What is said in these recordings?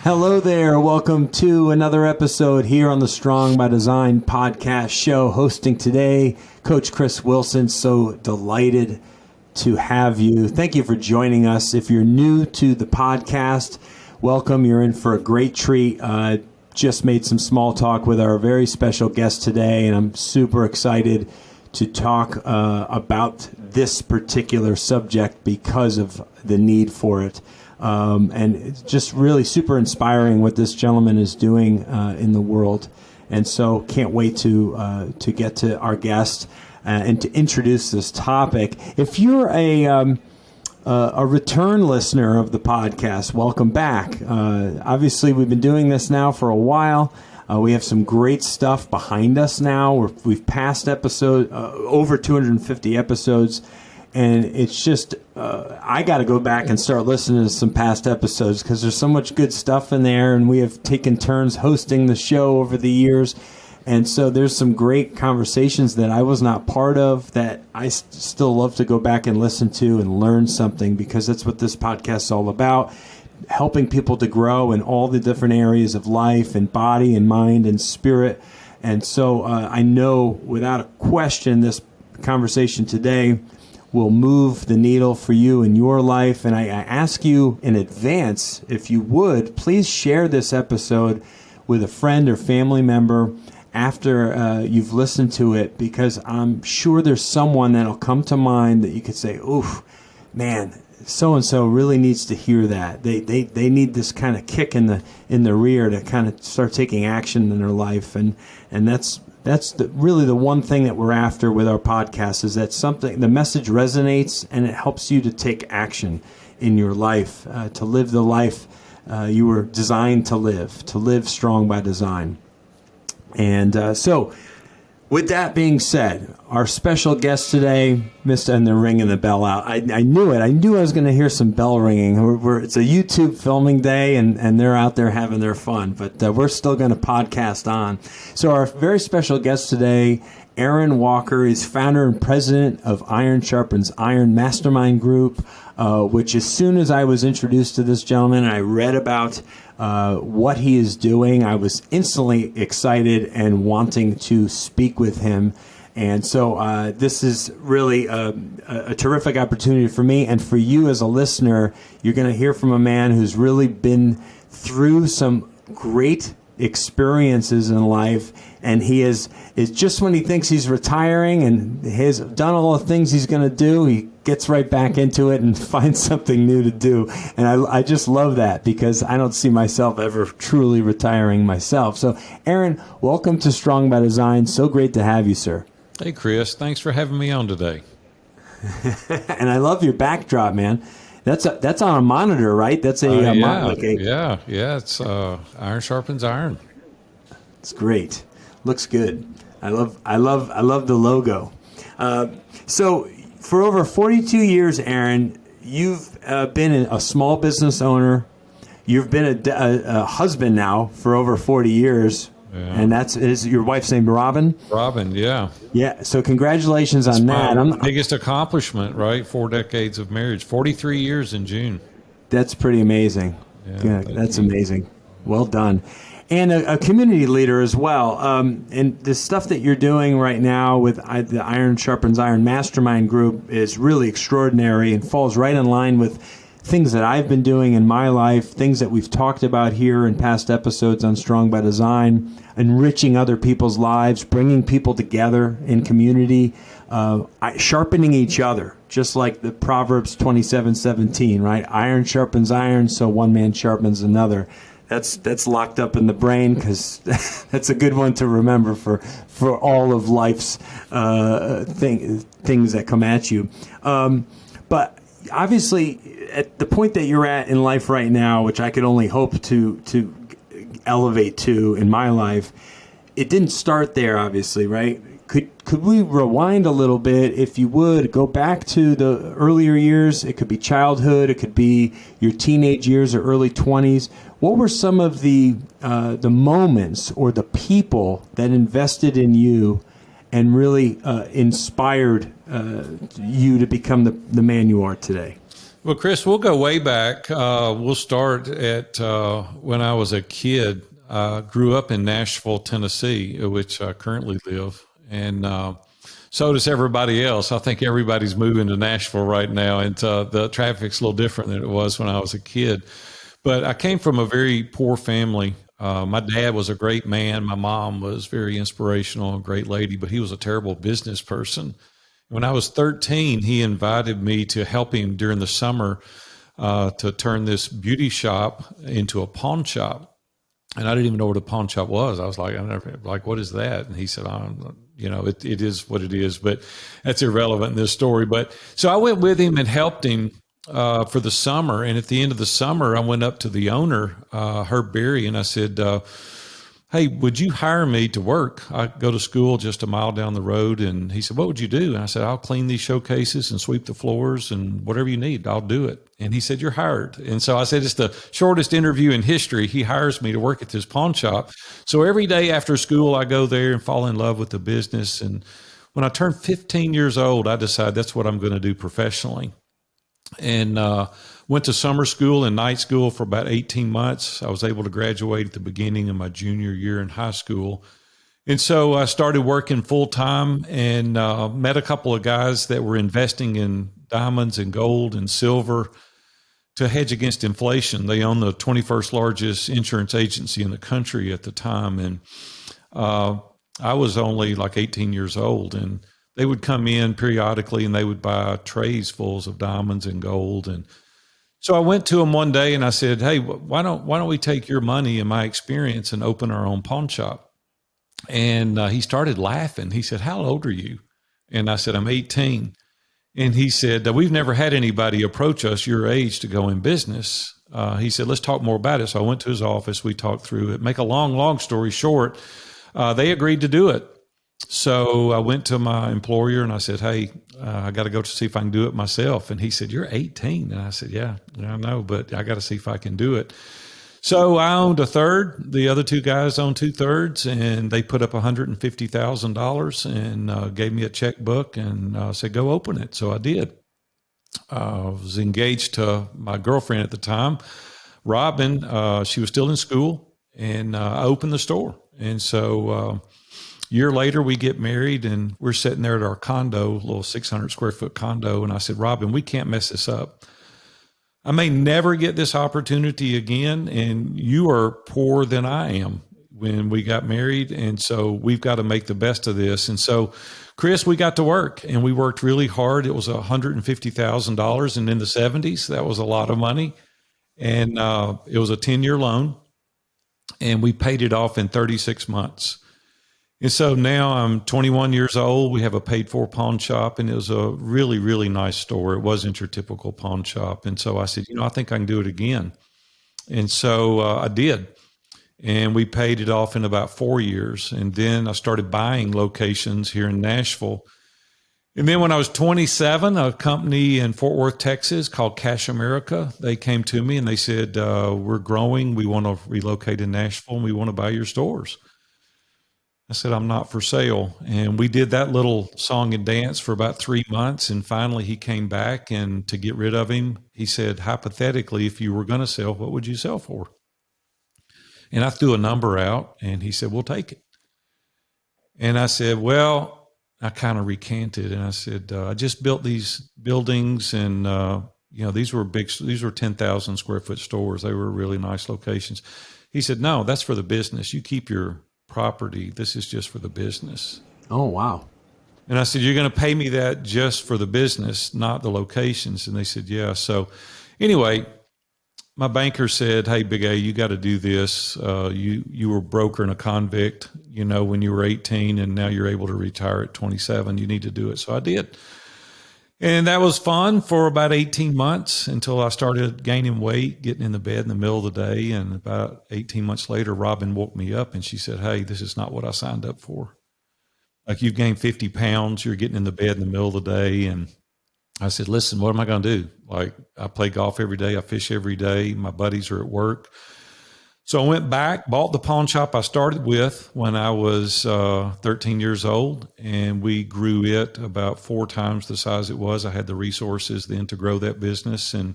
Hello there. Welcome to another episode here on the Strong by Design podcast show. Hosting today, Coach Chris Wilson. So delighted to have you. Thank you for joining us. If you're new to the podcast, welcome. You're in for a great treat. Just made some small talk with our very special guest today, and I'm super excited to talk about this particular subject because of the need for it. And it's just really super inspiring what this gentleman is doing in the world. And so can't wait to get to our guest and to introduce this topic. If you're a return listener of the podcast, welcome back. Obviously, we've been doing this now for a while. We have some great stuff behind us now. We've passed over 250 episodes. And it's just, I got to go back and start listening to some past episodes because there's so much good stuff in there. And we have taken turns hosting the show over the years. And so there's some great conversations that I was not part of that I still love to go back and listen to and learn something, because that's what this podcast is all about, helping people to grow in all the different areas of life and body and mind and spirit. And so I know without a question this conversation today will move the needle for you in your life. And I ask you in advance, if you would, please share this episode with a friend or family member after you've listened to it, because I'm sure there's someone that'll come to mind that you could say, oof, man, so-and-so really needs to hear that. They need this kind of kick in the rear to kind of start taking action in their life. And that's really the one thing that we're after with our podcast, is that the message resonates and it helps you to take action in your life, to live the life you were designed to live strong by design. And so with that being said, our special guest today, and they're ringing the bell out. I knew it. I knew I was going to hear some bell ringing. It's a YouTube filming day, and they're out there having their fun. But we're still going to podcast on. So our very special guest today, Aaron Walker, is founder and president of Iron Sharpens Iron Mastermind Group, which as soon as I was introduced to this gentleman and I read about what he is doing, I was instantly excited and wanting to speak with him. And so this is really a terrific opportunity for me and for you as a listener. You're going to hear from a man who's really been through some great experiences in life, and he is just when he thinks he's retiring and has done all the things he's going to do, he gets right back into it and finds something new to do. And I just love that, because I don't see myself ever truly retiring myself. So Aaron, welcome to Strong by Design. So great to have you, sir. Hey, Chris. Thanks for having me on today. And I love your backdrop, man. That's on a monitor, right? That's yeah. It's Iron Sharpens Iron. It's great. Looks good. I love the logo. So for over 42 years, Aaron, you've been a small business owner. You've been a husband now for over 40 years. Yeah. And is your wife's name Robin? Robin, yeah. Yeah, so congratulations on that. My biggest accomplishment, right? 4 decades of marriage, 43 years in June. That's pretty amazing. Yeah, that's amazing. Well done. And a community leader as well. And the stuff that you're doing right now with the Iron Sharpens Iron Mastermind Group is really extraordinary and falls right in line with things that I've been doing in my life, things that we've talked about here in past episodes on Strong by Design, enriching other people's lives, bringing people together in community, sharpening each other, just like the Proverbs 27:17, right? Iron sharpens iron, so one man sharpens another. That's locked up in the brain, because that's a good one to remember for all of life's things that come at you. But obviously, at the point that you're at in life right now, which I could only hope to elevate to in my life, it didn't start there, obviously, right? Could we rewind a little bit, if you would, go back to the earlier years? It could be childhood, it could be your teenage years or early 20s. What were some of the moments or the people that invested in you and really inspired you to become the man you are today? Well, Chris, we'll go way back. We'll start at when I was a kid. Grew up in Nashville, Tennessee, which I currently live. And so does everybody else. I think everybody's moving to Nashville right now. And the traffic's a little different than it was when I was a kid. But I came from a very poor family. My dad was a great man. My mom was very inspirational, a great lady, but he was a terrible business person. When I was 13, he invited me to help him during the summer to turn this beauty shop into a pawn shop. And I didn't even know what a pawn shop was. I was like, what is that? And he said, it is what it is, but that's irrelevant in this story. But so I went with him and helped him for the summer. And at the end of the summer, I went up to the owner, Herb Berry, and I said, hey, would you hire me to work? I go to school just a mile down the road. And he said, what would you do? And I said, I'll clean these showcases and sweep the floors and whatever you need, I'll do it. And he said, you're hired. And so I said, it's the shortest interview in history. He hires me to work at this pawn shop. So every day after school, I go there and fall in love with the business. And when I turned 15 years old, I decided that's what I'm going to do professionally. And went to summer school and night school for about 18 months. I was able to graduate at the beginning of my junior year in high school. And so I started working full time and met a couple of guys that were investing in diamonds and gold and silver to hedge against inflation. They owned the 21st largest insurance agency in the country at the time. And I was only like 18 years old, and they would come in periodically and they would buy trays full of diamonds and gold. And so I went to him one day and I said, hey, why don't we take your money and my experience and open our own pawn shop? And he started laughing. He said, how old are you? And I said, I'm 18. And he said, we've never had anybody approach us your age to go in business. He said, let's talk more about it. So I went to his office. We talked through it. Make a long story short, they agreed to do it. So I went to my employer and I said, hey, I got to go to see if I can do it myself. And he said, you're 18. And I said, yeah, I know, but I got to see if I can do it. So I owned a third. The other two guys owned 2/3, and they put up $150,000 and gave me a checkbook and said, go open it. So I did. I was engaged to my girlfriend at the time, Robin. She was still in school, and I opened the store. And so year later, we get married, and we're sitting there at our condo, a little 600 square foot condo. And I said, Robin, we can't mess this up. I may never get this opportunity again, and you are poorer than I am when we got married. And so we've got to make the best of this. And so, Chris, we got to work, and we worked really hard. It was $150,000. And in the 70s, that was a lot of money. And it was a 10-year loan, and we paid it off in 36 months. And so now I'm 21 years old. We have a paid for pawn shop, and it was a really, really nice store. It wasn't your typical pawn shop. And so I said, I think I can do it again. And so I did. And we paid it off in about 4 years. And then I started buying locations here in Nashville. And then when I was 27, a company in Fort Worth, Texas called Cash America, they came to me and they said, we're growing. We want to relocate in Nashville, and we want to buy your stores. I said, I'm not for sale. And we did that little song and dance for about 3 months. And finally he came back, and to get rid of him, he said, hypothetically, if you were going to sell, what would you sell for? And I threw a number out, and he said, we'll take it. And I said, well, I kind of recanted. And I said, I just built these buildings, and, these were 10,000 square foot stores. They were really nice locations. He said, no, that's for the business. You keep your property. This is just for the business. Oh, wow. And I said, you're going to pay me that just for the business, not the locations? And they said, yeah. So anyway, my banker said, hey, Big A, you got to do this. You were broker and a convict, when you were 18, and now you're able to retire at 27. You need to do it. So I did. And that was fun for about 18 months until I started gaining weight, getting in the bed in the middle of the day. And about 18 months later, Robin woke me up and she said, hey, this is not what I signed up for. Like, you've gained 50 pounds. You're getting in the bed in the middle of the day. And I said, listen, what am I going to do? Like, I play golf every day. I fish every day. My buddies are at work. So I went back, bought the pawn shop I started with when I was 13 years old, and we grew it about 4 times the size it was. I had the resources then to grow that business. And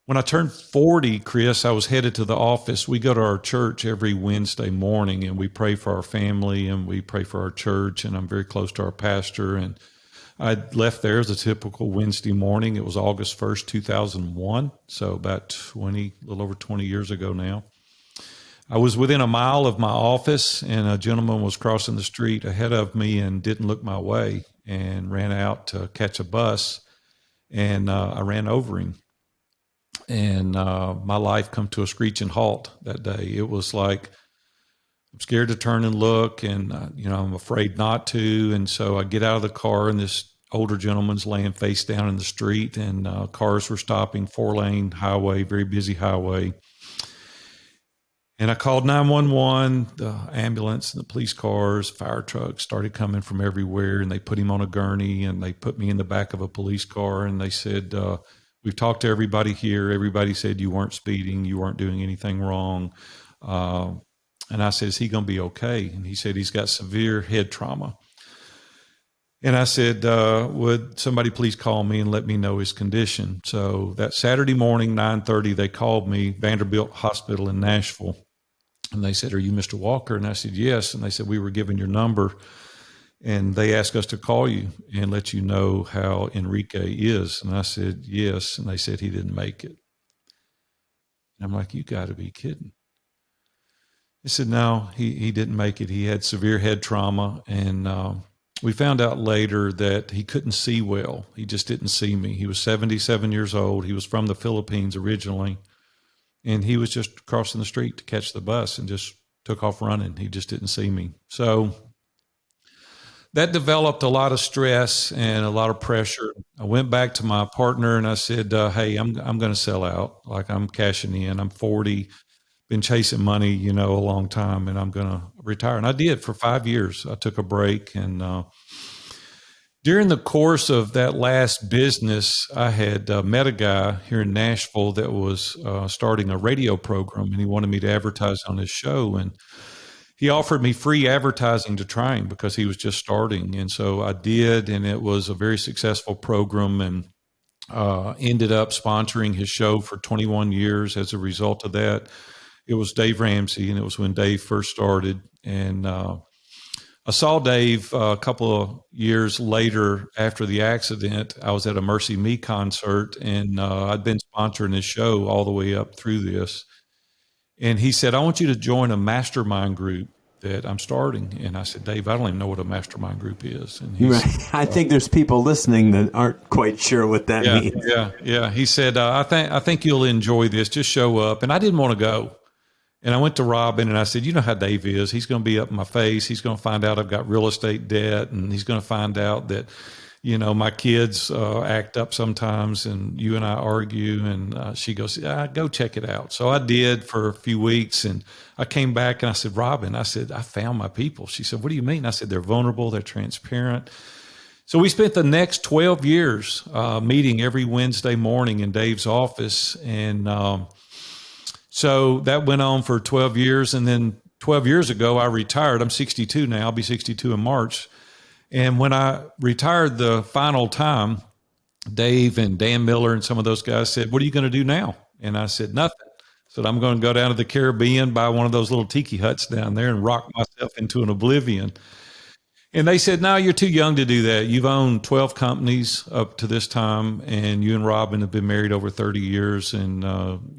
when I turned 40, Chris, I was headed to the office. We go to our church every Wednesday morning, and we pray for our family and we pray for our church. And I'm very close to our pastor. And I left there as a typical Wednesday morning. It was August 1st, 2001. So about a little over 20 years ago now. I was within a mile of my office, and a gentleman was crossing the street ahead of me and didn't look my way and ran out to catch a bus. And I ran over him. And my life come to a screeching halt that day. It was like, I'm scared to turn and look, and I'm afraid not to. And so I get out of the car, and this older gentleman's laying face down in the street, and cars were stopping, 4-lane highway, very busy highway. And I called 911, the ambulance and the police cars, fire trucks started coming from everywhere, and they put him on a gurney, and they put me in the back of a police car, and they said, we've talked to everybody here. Everybody said you weren't speeding, you weren't doing anything wrong. And I said, is he going to be okay? And he said, he's got severe head trauma. And I said, would somebody please call me and let me know his condition? So that Saturday morning, 9:30, they called me, Vanderbilt Hospital in Nashville. And they said, are you Mr. Walker? And I said, yes. And they said, we were given your number, and they asked us to call you and let you know how Enrique is. And I said, yes. And they said he didn't make it. And I'm like, you got to be kidding. They said, no, he didn't make it. He had severe head trauma. And we found out later that he couldn't see well. He just didn't see me. He was 77 years old. He was from the Philippines originally. And he was just crossing the street to catch the bus and just took off running. He just didn't see me. So that developed a lot of stress and a lot of pressure. I went back to my partner and I said, hey, I'm going to sell out. Like, I'm cashing in. I'm 40, been chasing money, a long time, and I'm going to retire. And I did for 5 years. I took a break. And during the course of that last business, I had met a guy here in Nashville that was starting a radio program, and he wanted me to advertise on his show. And he offered me free advertising to train because he was just starting. And so I did, and it was a very successful program, and ended up sponsoring his show for 21 years as a result of that. It was Dave Ramsey, and it was when Dave first started. And I saw Dave a couple of years later after the accident. I was at a Mercy Me concert, and I'd been sponsoring his show all the way up through this. And he said, I want you to join a mastermind group that I'm starting. And I said, Dave, I don't even know what a mastermind group is. And he said, I think there's people listening that aren't quite sure what that means. Yeah. He said, I think you'll enjoy this. Just show up. And I didn't want to go. And I went to Robin and I said, you know how Dave is. He's going to be up in my face. He's going to find out I've got real estate debt, and he's going to find out that, my kids act up sometimes, and you and I argue. And she goes, go check it out. So I did for a few weeks, and I came back and I said, Robin, I found my people. She said, what do you mean? I said, they're vulnerable. They're transparent. So we spent the next 12 years meeting every Wednesday morning in Dave's office. And so that went on for 12 years. And then 12 years ago, I retired. I'm 62 now. I'll be 62 in March. And when I retired the final time, Dave and Dan Miller and some of those guys said, what are you going to do now? And I said, nothing. I said, I'm going to go down to the Caribbean, buy one of those little tiki huts down there and rock myself into an oblivion. And they said, no, you're too young to do that. You've owned 12 companies up to this time, and you and Robin have been married over 30 years, and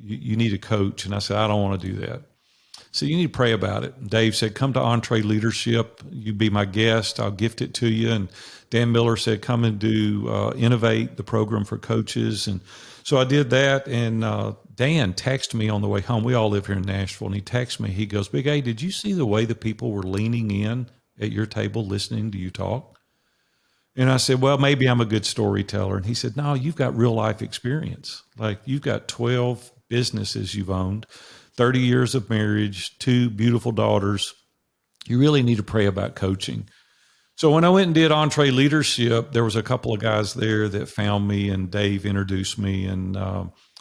you need a coach. And I said, I don't want to do that. So you need to pray about it. And Dave said, come to Entree Leadership. You be my guest. I'll gift it to you. And Dan Miller said, come and do Innovate, the program for coaches. And so I did that. And Dan texted me on the way home. We all live here in Nashville. And he texted me. He goes, Big A, did you see the way the people were leaning in at your table listening to you talk? And I said, well, maybe I'm a good storyteller. And he said, no, you've got real life experience. Like, you've got 12 businesses you've owned, 30 years of marriage, 2 beautiful daughters. You really need to pray about coaching. So when I went and did Entree Leadership, there was a couple of guys there that found me, and Dave introduced me. And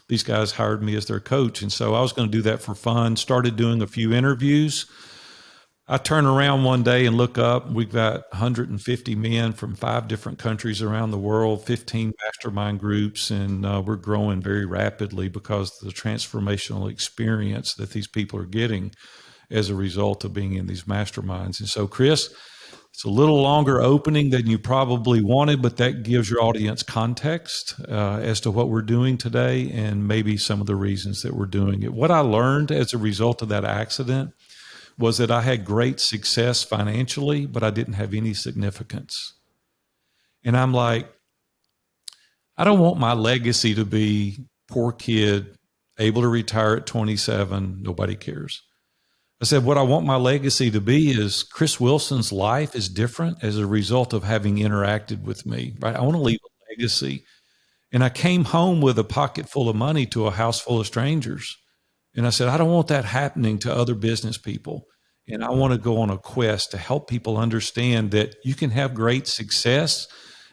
these guys hired me as their coach. And so I was going to do that for fun, started doing a few interviews. I turn around one day and look up. We've got 150 men from 5 different countries around the world, 15 mastermind groups, and we're growing very rapidly because of the transformational experience that these people are getting as a result of being in these masterminds. And so, Chris, it's a little longer opening than you probably wanted, but that gives your audience context as to what we're doing today and maybe some of the reasons that we're doing it. What I learned as a result of that accident was that I had great success financially, but I didn't have any significance. And I'm like, I don't want my legacy to be poor kid, able to retire at 27, nobody cares. I said, what I want my legacy to be is Chris Wilson's life is different as a result of having interacted with me, right? I want to leave a legacy. And I came home with a pocket full of money to a house full of strangers. And I said, I don't want that happening to other business people. And I want to go on a quest to help people understand that you can have great success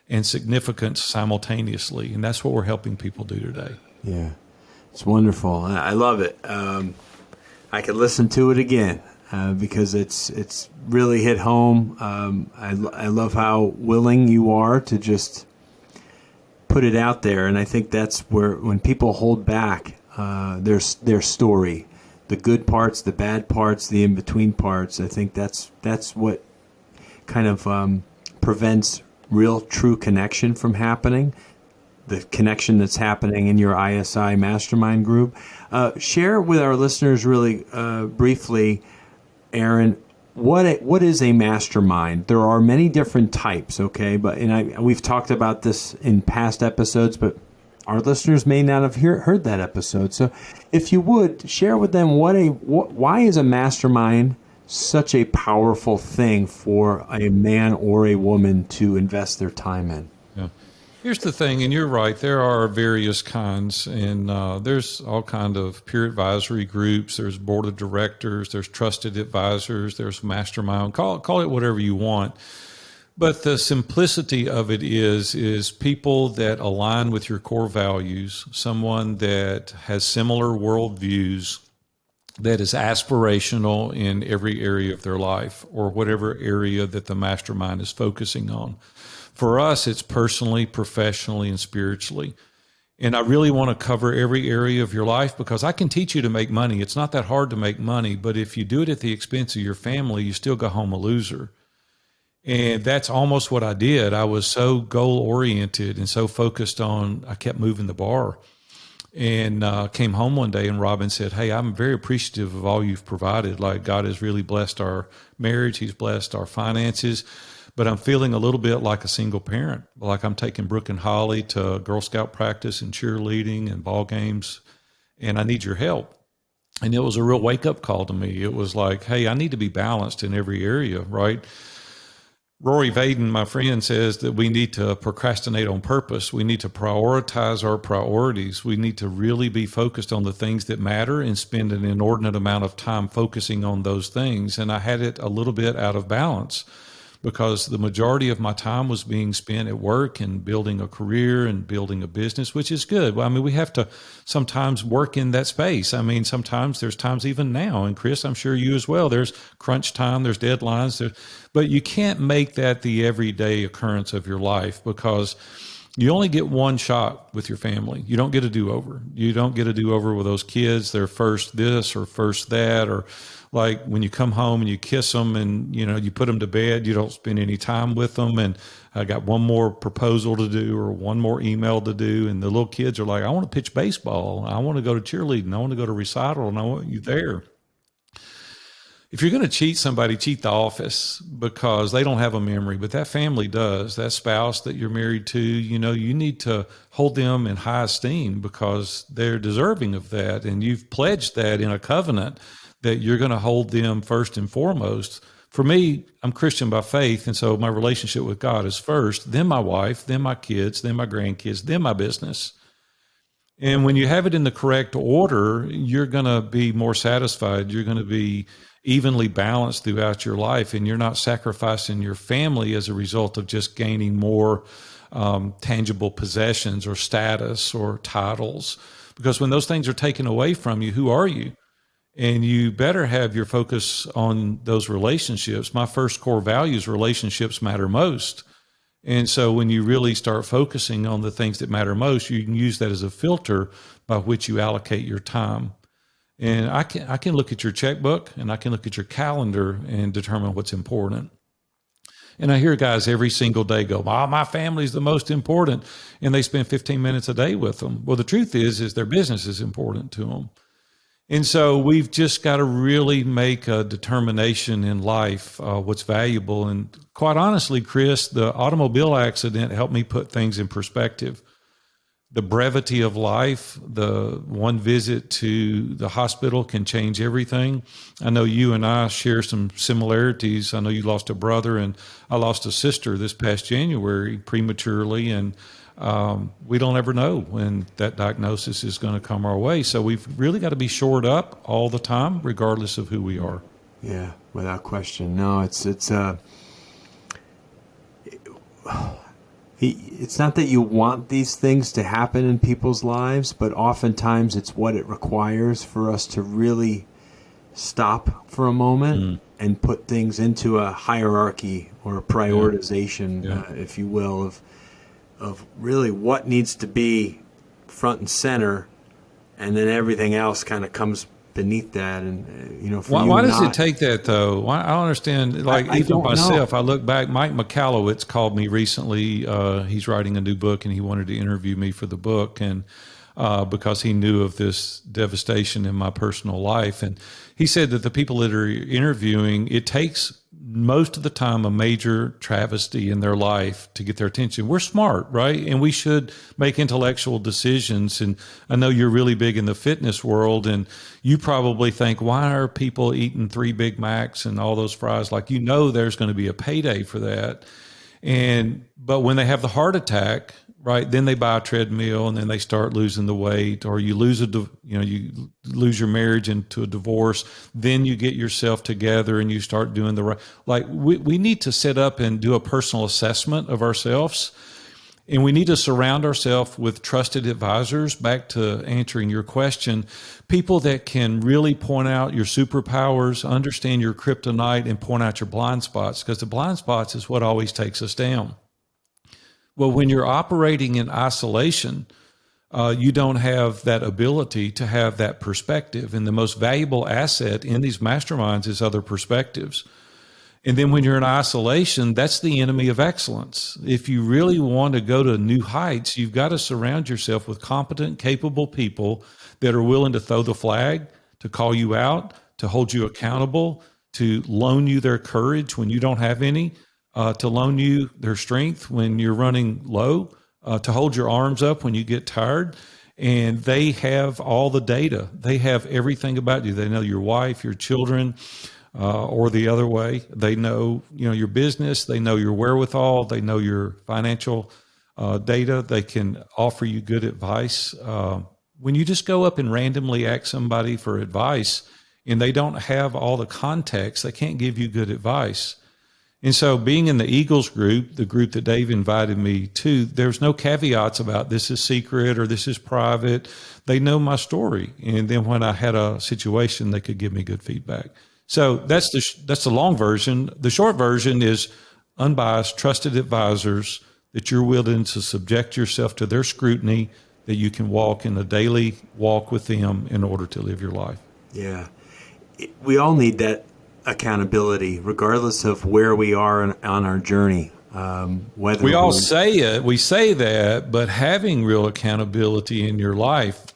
and significance simultaneously. And that's what we're helping people do today. Yeah, it's wonderful. I love it. I could listen to it again because it's really hit home. I love how willing you are to just put it out there. And I think that's where when people hold back their story, the good parts, the bad parts, the in-between parts, I think that's what kind of prevents real, true connection from happening, the connection that's happening in your ISI mastermind group. Share with our listeners really briefly, Aaron, what is a mastermind? There are many different types, okay? We've talked about this in past episodes, but our listeners may not have heard that episode. So if you would, share with them why is a mastermind such a powerful thing for a man or a woman to invest their time in? Yeah. Here's the thing, and you're right, there are various kinds, and there's all kind of peer advisory groups, there's board of directors, there's trusted advisors, there's mastermind, call it whatever you want. But the simplicity of it is people that align with your core values, someone that has similar worldviews, that is aspirational in every area of their life or whatever area that the mastermind is focusing on. For us, it's personally, professionally, and spiritually. And I really want to cover every area of your life because I can teach you to make money. It's not that hard to make money, but if you do it at the expense of your family, you still go home a loser. And that's almost what I did. I was so goal-oriented and so focused on, I kept moving the bar. And came home one day and Robin said, hey, I'm very appreciative of all you've provided. Like God has really blessed our marriage. He's blessed our finances. But I'm feeling a little bit like a single parent. Like I'm taking Brooke and Holly to Girl Scout practice and cheerleading and ball games. And I need your help. And it was a real wake-up call to me. It was like, hey, I need to be balanced in every area, right? Rory Vaden, my friend, says that we need to procrastinate on purpose. We need to prioritize our priorities. We need to really be focused on the things that matter and spend an inordinate amount of time focusing on those things. And I had it a little bit out of balance because the majority of my time was being spent at work and building a career and building a business, which is good. Well, I mean, we have to sometimes work in that space. I mean, sometimes there's times even now, and Chris, I'm sure you as well, there's crunch time, there's deadlines, but you can't make that the everyday occurrence of your life because you only get one shot with your family. You don't get a do-over. You don't get a do-over with those kids. They're first this or first that, or like when you come home and you kiss them and, you put them to bed, you don't spend any time with them. And I got one more proposal to do or one more email to do. And the little kids are like, I want to pitch baseball. I want to go to cheerleading. I want to go to recital and I want you there. If you're going to cheat somebody, cheat the office because they don't have a memory, but that family does. That spouse that you're married to, you need to hold them in high esteem because they're deserving of that. And you've pledged that in a covenant that you're going to hold them first and foremost. For me, I'm Christian by faith, and so my relationship with God is first, then my wife, then my kids, then my grandkids, then my business. And when you have it in the correct order, you're going to be more satisfied. You're going to be evenly balanced throughout your life, and you're not sacrificing your family as a result of just gaining more tangible possessions or status or titles. because when those things are taken away from you, who are you? And you better have your focus on those relationships. My first core value is relationships matter most. And so when you really start focusing on the things that matter most, you can use that as a filter by which you allocate your time. And I can look at your checkbook and I can look at your calendar and determine what's important. And I hear guys every single day go, my family's the most important. And they spend 15 minutes a day with them. Well, the truth is their business is important to them. And so we've just got to really make a determination in life, what's valuable. And quite honestly, Chris, the automobile accident helped me put things in perspective. The brevity of life, the one visit to the hospital can change everything. I know you and I share some similarities. I know you lost a brother and I lost a sister this past January prematurely. And we don't ever know when that diagnosis is going to come our way. So we've really got to be shored up all the time, regardless of who we are. Yeah, without question. No, it's not that you want these things to happen in people's lives, but oftentimes it's what it requires for us to really stop for a moment and put things into a hierarchy or a prioritization, if you will, of really what needs to be front and center, and then everything else kind of comes beneath that. And why does it take that though? I don't understand. Like I even myself, I look back. Mike McAllowitz called me recently. He's writing a new book, and he wanted to interview me for the book, and because he knew of this devastation in my personal life, and he said that the people that are interviewing, it takes most of the time a major travesty in their life to get their attention. We're smart, right? And we should make intellectual decisions. And I know you're really big in the fitness world, and you probably think, why are people eating 3 Big Macs and all those fries? Like, there's going to be a payday for that. But when they have the heart attack, right, then they buy a treadmill and then they start losing the weight, or you lose you lose your marriage into a divorce. Then you get yourself together and you start doing the right. Like we need to set up and do a personal assessment of ourselves, and we need to surround ourselves with trusted advisors. Back to answering your question, people that can really point out your superpowers, understand your kryptonite, and point out your blind spots, because the blind spots is what always takes us down. Well, when you're operating in isolation, you don't have that ability to have that perspective. And the most valuable asset in these masterminds is other perspectives. And then when you're in isolation, that's the enemy of excellence. If you really want to go to new heights, you've got to surround yourself with competent, capable people that are willing to throw the flag, to call you out, to hold you accountable, to loan you their courage when you don't have any, to loan you their strength when you're running low, to hold your arms up when you get tired. And they have all the data. They have everything about you. They know your wife, your children, or the other way. They know, your business. They know your wherewithal. They know your financial data. They can offer you good advice. When you just go up and randomly ask somebody for advice and they don't have all the context, they can't give you good advice. And so being in the Eagles group, the group that Dave invited me to, there's no caveats about this is secret or this is private. They know my story. And then when I had a situation, they could give me good feedback. So that's the long version. The short version is unbiased, trusted advisors that you're willing to subject yourself to their scrutiny, that you can walk in a daily walk with them in order to live your life. Yeah. We all need that accountability, regardless of where we are on our journey. Whether we all say it, we say that, but having real accountability in your life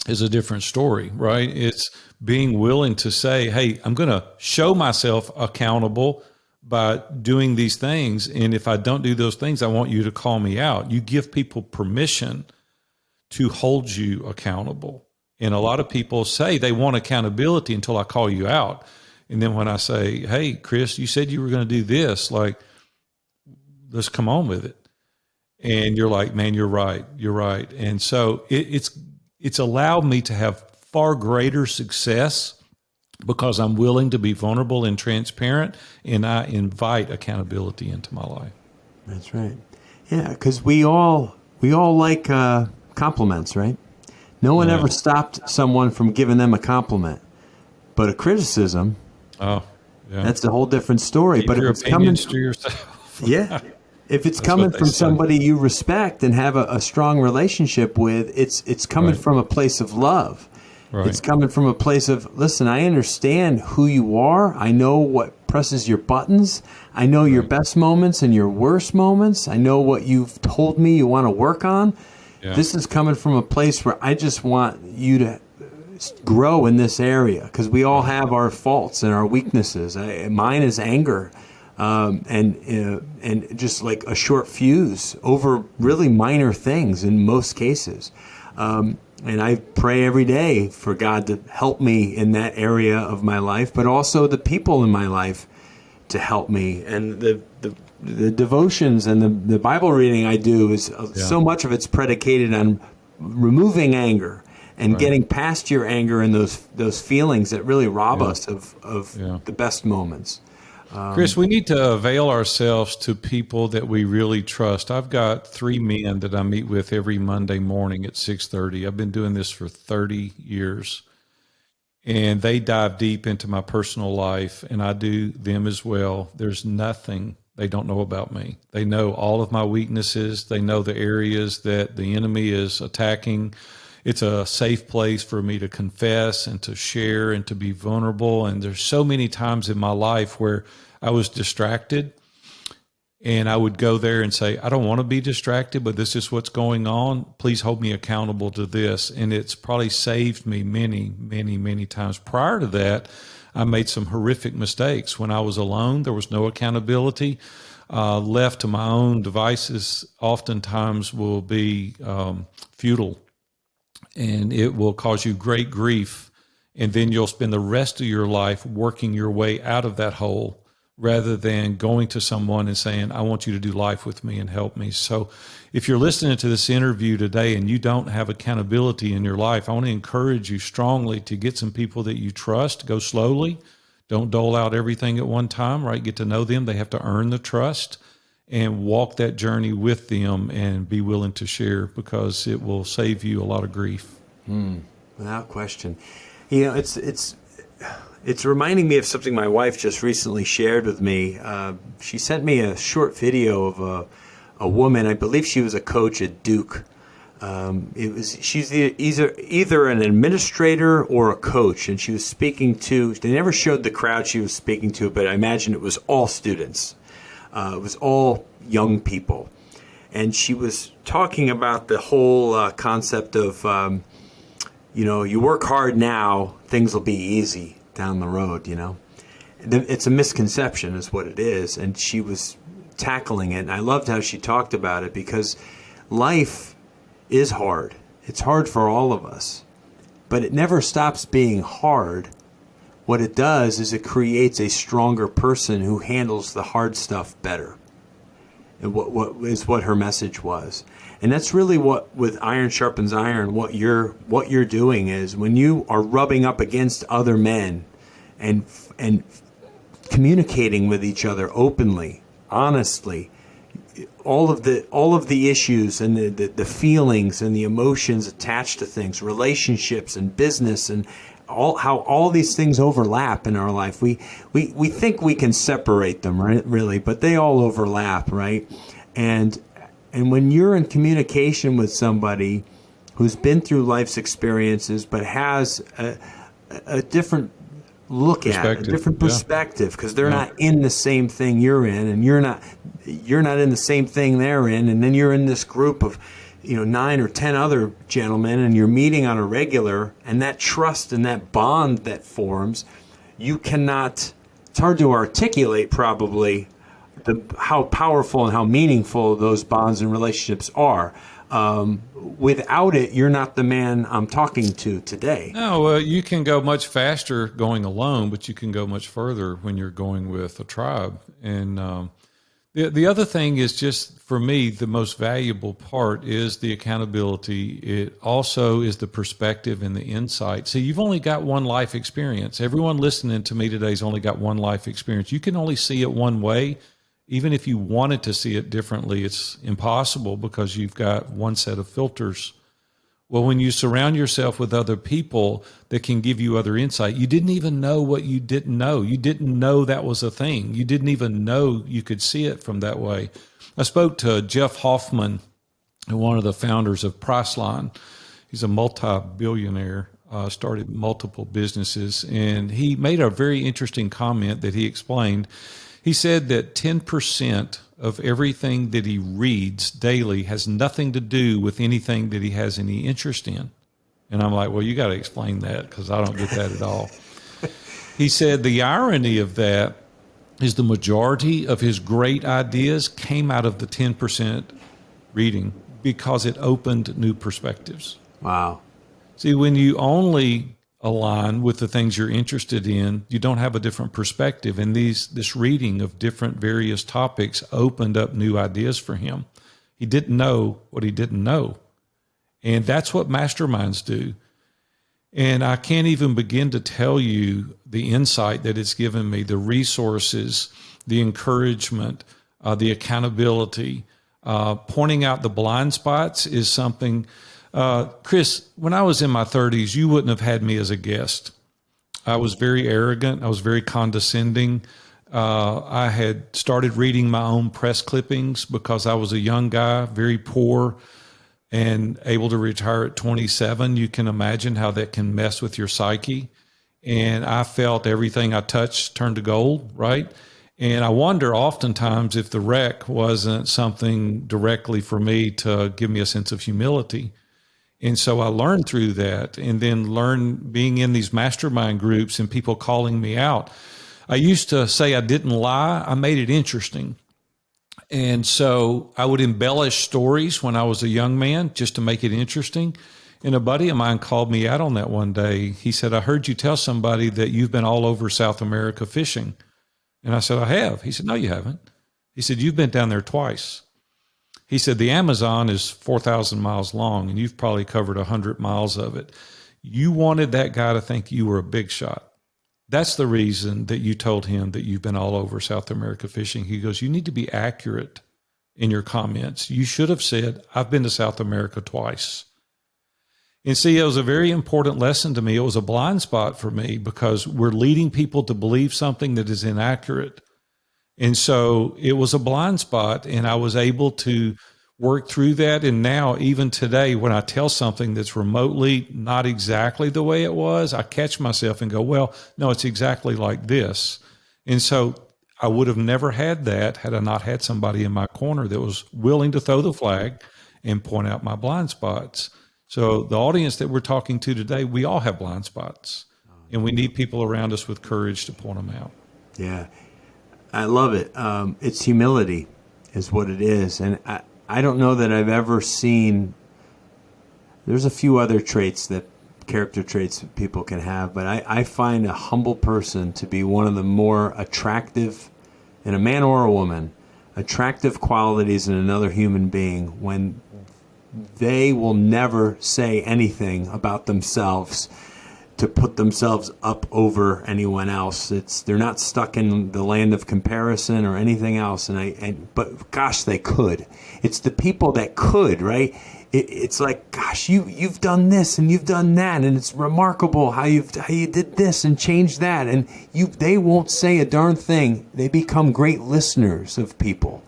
is a different story, right? It's being willing to say, hey, I'm going to show myself accountable by doing these things. And if I don't do those things, I want you to call me out. You give people permission to hold you accountable. And a lot of people say they want accountability until I call you out. And then when I say, hey, Chris, you said you were going to do this, like, let's come on with it. And you're like, man, you're right. You're right. And so it's allowed me to have far greater success because I'm willing to be vulnerable and transparent, and I invite accountability into my life. That's right. Yeah, because we all like compliments, right? No one ever stopped someone from giving them a compliment. But a criticism, that's a whole different story. Keep but your if it's coming, to yourself. yeah, if it's coming from somebody you respect and have a strong relationship with, it's coming from a place of love. Right. It's coming from a place of, listen, I understand who you are. I know what presses your buttons. I know your best moments and your worst moments. I know what you've told me you want to work on. Yeah. This is coming from a place where I just want you to grow in this area, because we all have our faults and our weaknesses. Mine is anger, and just like a short fuse over really minor things in most cases. And I pray every day for God to help me in that area of my life, but also the people in my life to help me. And the devotions and the Bible reading I do is so much of it's predicated on removing anger and getting past your anger and those feelings that really rob us of the best moments. Chris, we need to avail ourselves to people that we really trust. I've got 3 men that I meet with every Monday morning at 6:30. I've been doing this for 30 years, and they dive deep into my personal life, and I do them as well. There's nothing they don't know about me. They know all of my weaknesses. They know the areas that the enemy is attacking. It's a safe place for me to confess and to share and to be vulnerable. And there's so many times in my life where I was distracted, and I would go there and say, I don't want to be distracted, but this is what's going on. Please hold me accountable to this. And it's probably saved me many, many, many times. Prior to that, I made some horrific mistakes. When I was alone, there was no accountability. Left to my own devices oftentimes will be futile. And it will cause you great grief. And then you'll spend the rest of your life working your way out of that hole, rather than going to someone and saying, I want you to do life with me and help me. So if you're listening to this interview today and you don't have accountability in your life, I want to encourage you strongly to get some people that you trust. Go slowly. Don't dole out everything at one time, right? Get to know them. They have to earn the trust, and walk that journey with them and be willing to share, because it will save you a lot of grief. Without question. You know, it's reminding me of something my wife just recently shared with me. She sent me a short video of a woman. I believe she was a coach at Duke. She's either an administrator or a coach, and she was speaking to. They never showed the crowd she was speaking to, but I imagine it was all students. It was all young people. And she was talking about the whole concept of, you work hard now, things will be easy down the road, It's a misconception is what it is. And she was tackling it. And I loved how she talked about it, because life is hard. It's hard for all of us. But it never stops being hard. What it does is it creates a stronger person who handles the hard stuff better. And what her message was. And that's really what, with Iron Sharpens Iron, what you're doing is, when you are rubbing up against other men and communicating with each other openly, honestly, all of the issues and the feelings and the emotions attached to things, relationships and business, and how all these things overlap in our life. We think we can separate them, right? Really, but they all overlap, right? And when you're in communication with somebody who's been through life's experiences but has a different look at it, a different perspective, because they're not in the same thing you're in, and you're not in the same thing they're in, and then you're in this group of 9 or 10 other gentlemen, and you're meeting on a regular, and that trust and that bond that forms, it's hard to articulate probably how powerful and how meaningful those bonds and relationships are. Without it, you're not the man I'm talking to today. No, you can go much faster going alone, but you can go much further when you're going with a tribe. And the other thing is, just for me, the most valuable part is the accountability. It also is the perspective and the insight. See, you've only got one life experience. Everyone listening to me today's only got one life experience. You can only see it one way. Even if you wanted to see it differently, it's impossible, because you've got one set of filters. Well, when you surround yourself with other people that can give you other insight, you didn't even know what you didn't know. You didn't know that was a thing. You didn't even know you could see it from that way. I spoke to Jeff Hoffman, one of the founders of Priceline. He's a multi-billionaire, started multiple businesses, and he made a very interesting comment that he explained. He said that 10% of everything that he reads daily has nothing to do with anything that he has any interest in. And I'm like, well, you got to explain that because I don't get that at all. He said the irony of that is the majority of his great ideas came out of the 10% reading because it opened new perspectives. Wow. See, when you only align with the things you're interested in, you don't have a different perspective. And this reading of different various topics opened up new ideas for him. He didn't know what he didn't know. And that's what masterminds do. And I can't even begin to tell you the insight that it's given me, the resources, the encouragement, the accountability, pointing out the blind spots is something. Chris, when I was in my 30s, you wouldn't have had me as a guest. I was very arrogant. I was very condescending. I had started reading my own press clippings because I was a young guy, very poor, and able to retire at 27. You can imagine how that can mess with your psyche. And I felt everything I touched turned to gold, right? And I wonder oftentimes if the wreck wasn't something directly for me to give me a sense of humility. And so I learned through that, and then learned being in these mastermind groups and people calling me out. I used to say I didn't lie. I made it interesting. And so I would embellish stories when I was a young man just to make it interesting. And a buddy of mine called me out on that one day. He said, I heard you tell somebody that you've been all over South America fishing. And I said, I have. He said, no, you haven't. He said, you've been down there twice. He said, the Amazon is 4,000 miles long, and you've probably covered 100 miles of it. You wanted that guy to think you were a big shot. That's the reason that you told him that you've been all over South America fishing. He goes, you need to be accurate in your comments. You should have said, I've been to South America twice. And see, it was a very important lesson to me. It was a blind spot for me because we're leading people to believe something that is inaccurate. And so it was a blind spot, and I was able to work through that. And now, even today, when I tell something that's remotely not exactly the way it was, I catch myself and go, well, no, it's exactly like this. And so I would have never had that had I not had somebody in my corner that was willing to throw the flag and point out my blind spots. So the audience that we're talking to today, we all have blind spots, and we need people around us with courage to point them out. Yeah. I love it. It's humility is what it is. And I don't know that I've ever seen, there's a few other character traits that people can have, but I find a humble person to be one of the more attractive, in a man or a woman, attractive qualities in another human being when they will never say anything about themselves to put themselves up over anyone else. They're not stuck in the land of comparison or anything else. But gosh, they could. It's the people that could, right? It's like, gosh, you've done this and you've done that, and it's remarkable how you did this and changed that, and they won't say a darn thing. They become great listeners of people.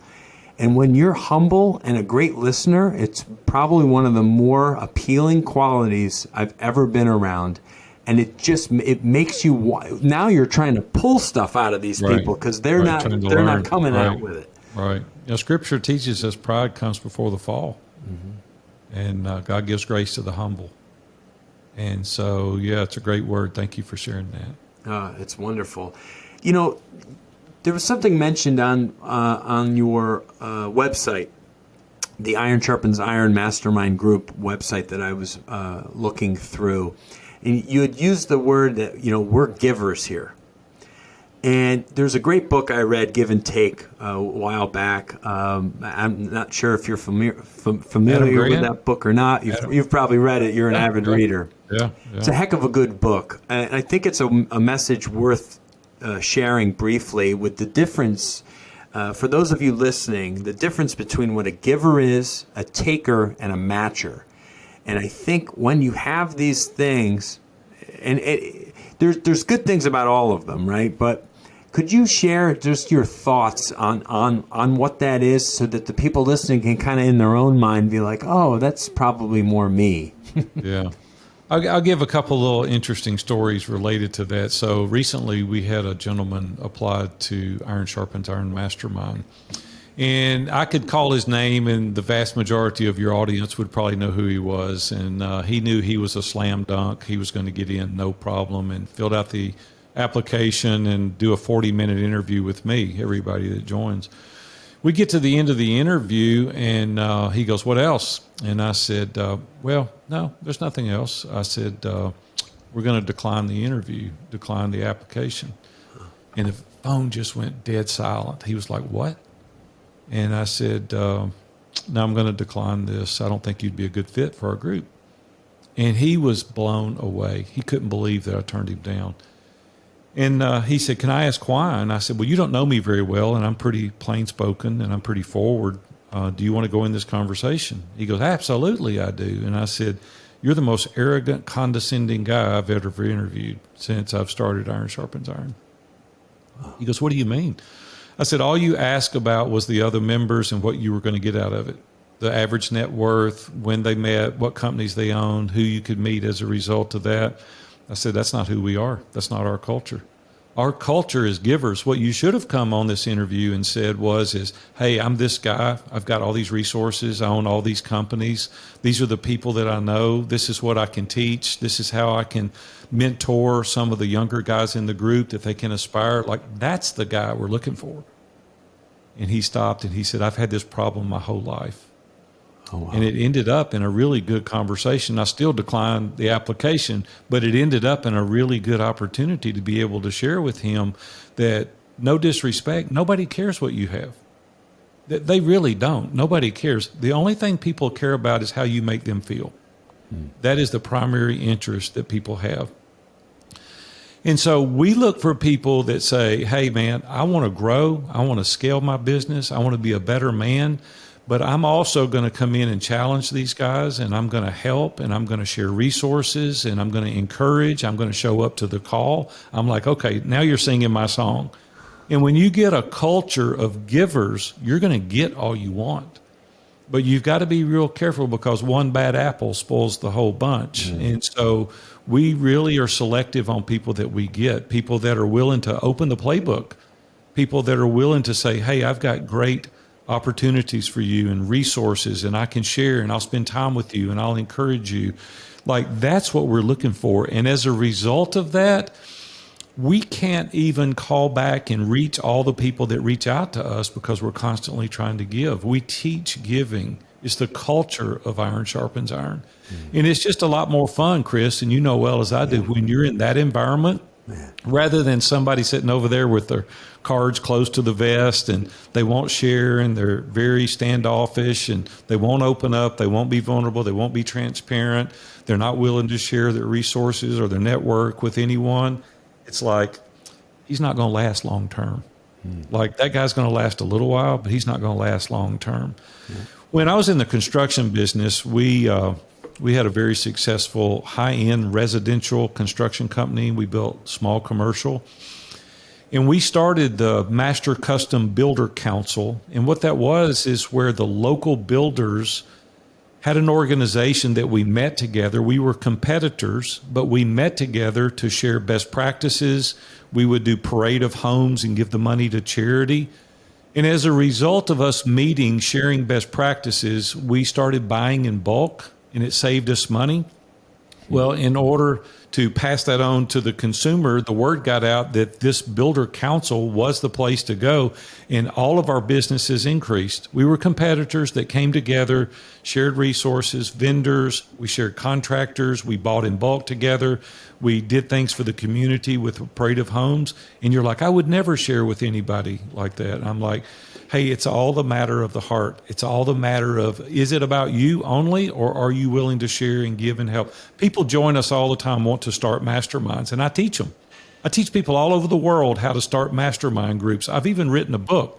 And when you're humble and a great listener, it's probably one of the more appealing qualities I've ever been around. And it makes you, now you're trying to pull stuff out of these people because they're not coming out with it. Right. Scripture teaches us pride comes before the fall. Mm-hmm. And God gives grace to the humble. And so, it's a great word. Thank you for sharing that. It's wonderful. You know, there was something mentioned on your website, the Iron Sharpens Iron Mastermind group website that I was looking through. And you had used the word that, we're givers here. And there's a great book I read, Give and Take, a while back. I'm not sure if you're familiar with that book or not. You've probably read it. You're an avid reader. Yeah. It's a heck of a good book. And I think it's a message worth sharing briefly with the difference, for those of you listening, the difference between what a giver is, a taker, and a matcher. And I think when you have these things, and there's good things about all of them, right? But could you share just your thoughts on what that is, so that the people listening can kind of in their own mind be like, oh, that's probably more me. Yeah. I'll give a couple little interesting stories related to that. So recently we had a gentleman apply to Iron Sharpens Iron Mastermind. And I could call his name, and the vast majority of your audience would probably know who he was. And he knew he was a slam dunk. He was going to get in, no problem, and filled out the application and do a 40-minute interview with me, everybody that joins. We get to the end of the interview, and he goes, "What else?" And I said, "Well, no, there's nothing else." I said, "We're going to decline the interview, decline the application." And the phone just went dead silent. He was like, "What?" And I said, "No, I'm going to decline this. I don't think you'd be a good fit for our group." And he was blown away. He couldn't believe that I turned him down. And he said, "Can I ask why?" And I said, "Well, you don't know me very well, and I'm pretty plain spoken, and I'm pretty forward. Do you want to go in this conversation?" He goes, "Absolutely, I do." And I said, "You're the most arrogant, condescending guy I've ever interviewed since I've started Iron Sharpens Iron." He goes, "What do you mean?" I said, "All you asked about was the other members and what you were going to get out of it. The average net worth, when they met, what companies they owned, who you could meet as a result of that." I said, "That's not who we are. That's not our culture. Our culture is givers. What you should have come on this interview and said is, hey, I'm this guy. I've got all these resources. I own all these companies. These are the people that I know. This is what I can teach. This is how I can mentor some of the younger guys in the group that they can aspire." Like, that's the guy we're looking for. And he stopped and he said, "I've had this problem my whole life." Oh, wow. And it ended up in a really good conversation. I still declined the application, but it ended up in a really good opportunity to be able to share with him that, no disrespect, nobody cares what you have. They really don't. Nobody cares. The only thing people care about is how you make them feel. That is the primary interest that people have. And so we look for people that say, "Hey, man, I want to grow. I want to scale my business. I want to be a better man. But I'm also going to come in and challenge these guys, and I'm going to help, and I'm going to share resources, and I'm going to encourage. I'm going to show up to the call." I'm like, "Okay, now you're singing my song." And when you get a culture of givers, you're going to get all you want. But you've got to be real careful, because one bad apple spoils the whole bunch. And so we really are selective on people that we get, people that are willing to open the playbook, people that are willing to say, "Hey, I've got great opportunities for you and resources, and I can share, and I'll spend time with you, and I'll encourage you." Like, that's what we're looking for. And as a result of that, we can't even call back and reach all the people that reach out to us, because we're constantly trying to give. We teach giving. It's the culture of Iron Sharpens Iron. And it's just a lot more fun, Chris, and you know well as I do, when you're in that environment, rather than somebody sitting over there with their cards close to the vest, and they won't share, and they're very standoffish, and they won't open up, they won't be vulnerable, they won't be transparent, they're not willing to share their resources or their network with anyone. It's like, he's not going to last long term. Like, that guy's going to last a little while, but he's not going to last long term. When I was in the construction business, we had a very successful high-end residential construction company. We built small commercial. And we started the Master Custom Builder Council. And what that was is where the local builders had an organization that we met together. We were competitors, but we met together to share best practices. We would do parade of homes and give the money to charity. And as a result of us meeting, sharing best practices, we started buying in bulk, and it saved us money. Well, in order to pass that on to the consumer, the word got out that this builder council was the place to go, and all of our businesses increased. We were competitors that came together, shared resources, vendors, we shared contractors, we bought in bulk together, we did things for the community with a parade of homes. And you're like, "I would never share with anybody like that." And I'm like, hey, it's all the matter of the heart. It's all the matter of, is it about you only, or are you willing to share and give and help? People join us all the time, want to start masterminds, and I teach them. I teach people all over the world how to start mastermind groups. I've even written a book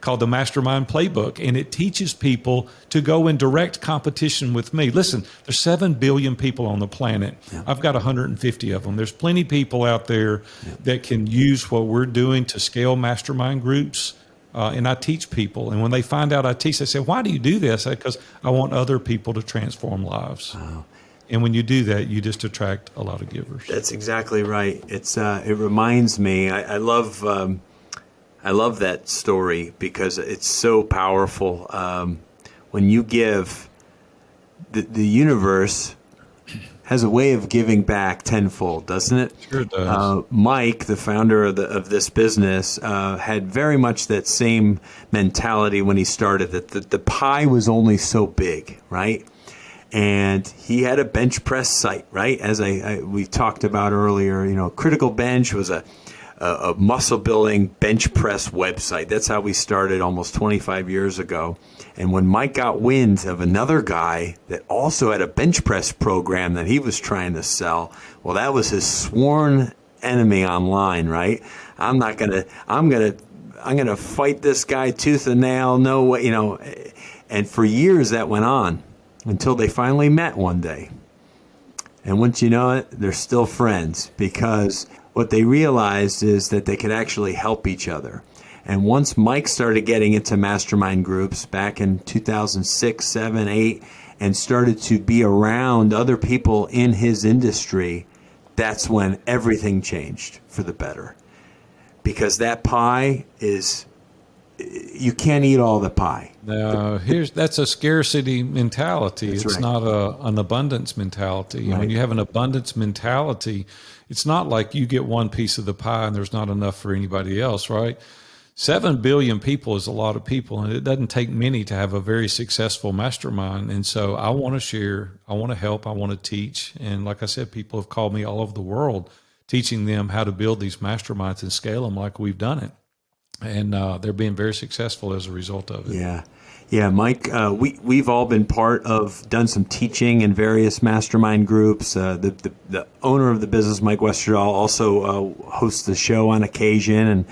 called the Mastermind Playbook, and it teaches people to go in direct competition with me. Listen, there's 7 billion people on the planet. Yeah. I've got 150 of them. There's plenty of people out there that can use what we're doing to scale mastermind groups. And I teach people. And when they find out I teach, they say, why do you do this? Because I want other people to transform lives. Wow. And when you do that, you just attract a lot of givers. That's exactly right. It reminds me, I love that story because it's so powerful. When you give, the universe has a way of giving back tenfold, doesn't it? Sure does. Mike, the founder of this business, had very much that same mentality when he started. That the pie was only so big, right? And he had a bench press site, right? As we talked about earlier, Critical Bench was a muscle building bench press website. That's how we started almost 25 years ago. And when Mike got wind of another guy that also had a bench press program that he was trying to sell, well, that was his sworn enemy online, right? I'm gonna fight this guy tooth and nail. No way, And for years that went on until they finally met one day. And once you know it, they're still friends because what they realized is that they could actually help each other. And once Mike started getting into mastermind groups back in 2006, 7, 8, and started to be around other people in his industry, that's when everything changed for the better. Because that pie you can't eat all the pie. That's a scarcity mentality. That's it's right. not an abundance mentality. Right. When you have an abundance mentality, it's not like you get one piece of the pie and there's not enough for anybody else, right? 7 billion people is a lot of people, and it doesn't take many to have a very successful mastermind. And so I want to share, I want to help, I want to teach. And like I said, people have called me all over the world teaching them how to build these masterminds and scale them like we've done it. And they're being very successful as a result of it. Yeah, Mike, we've all been done some teaching in various mastermind groups. The owner of the business, Mike Westerdahl, also hosts the show on occasion. And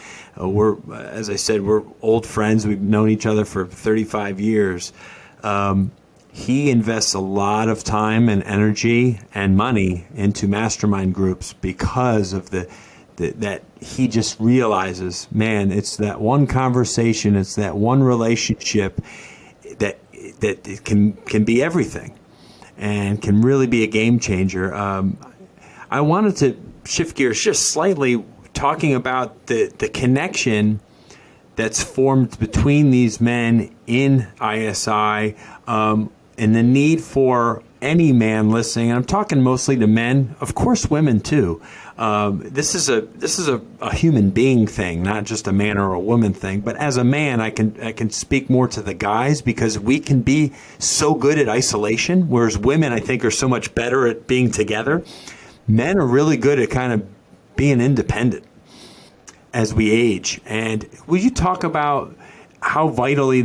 as I said, we're old friends. We've known each other for 35 years. He invests a lot of time and energy and money into mastermind groups because of that he just realizes, man, it's that one conversation, it's that one relationship that it can be everything and can really be a game changer. I wanted to shift gears just slightly, talking about the connection that's formed between these men in ISI, and the need for any man listening, and I'm talking mostly to men, of course women too. This is a human being thing, not just a man or a woman thing. But as a man, I can speak more to the guys because we can be so good at isolation, whereas women, I think, are so much better at being together. Men are really good at kind of being independent as we age. And will you talk about how vitally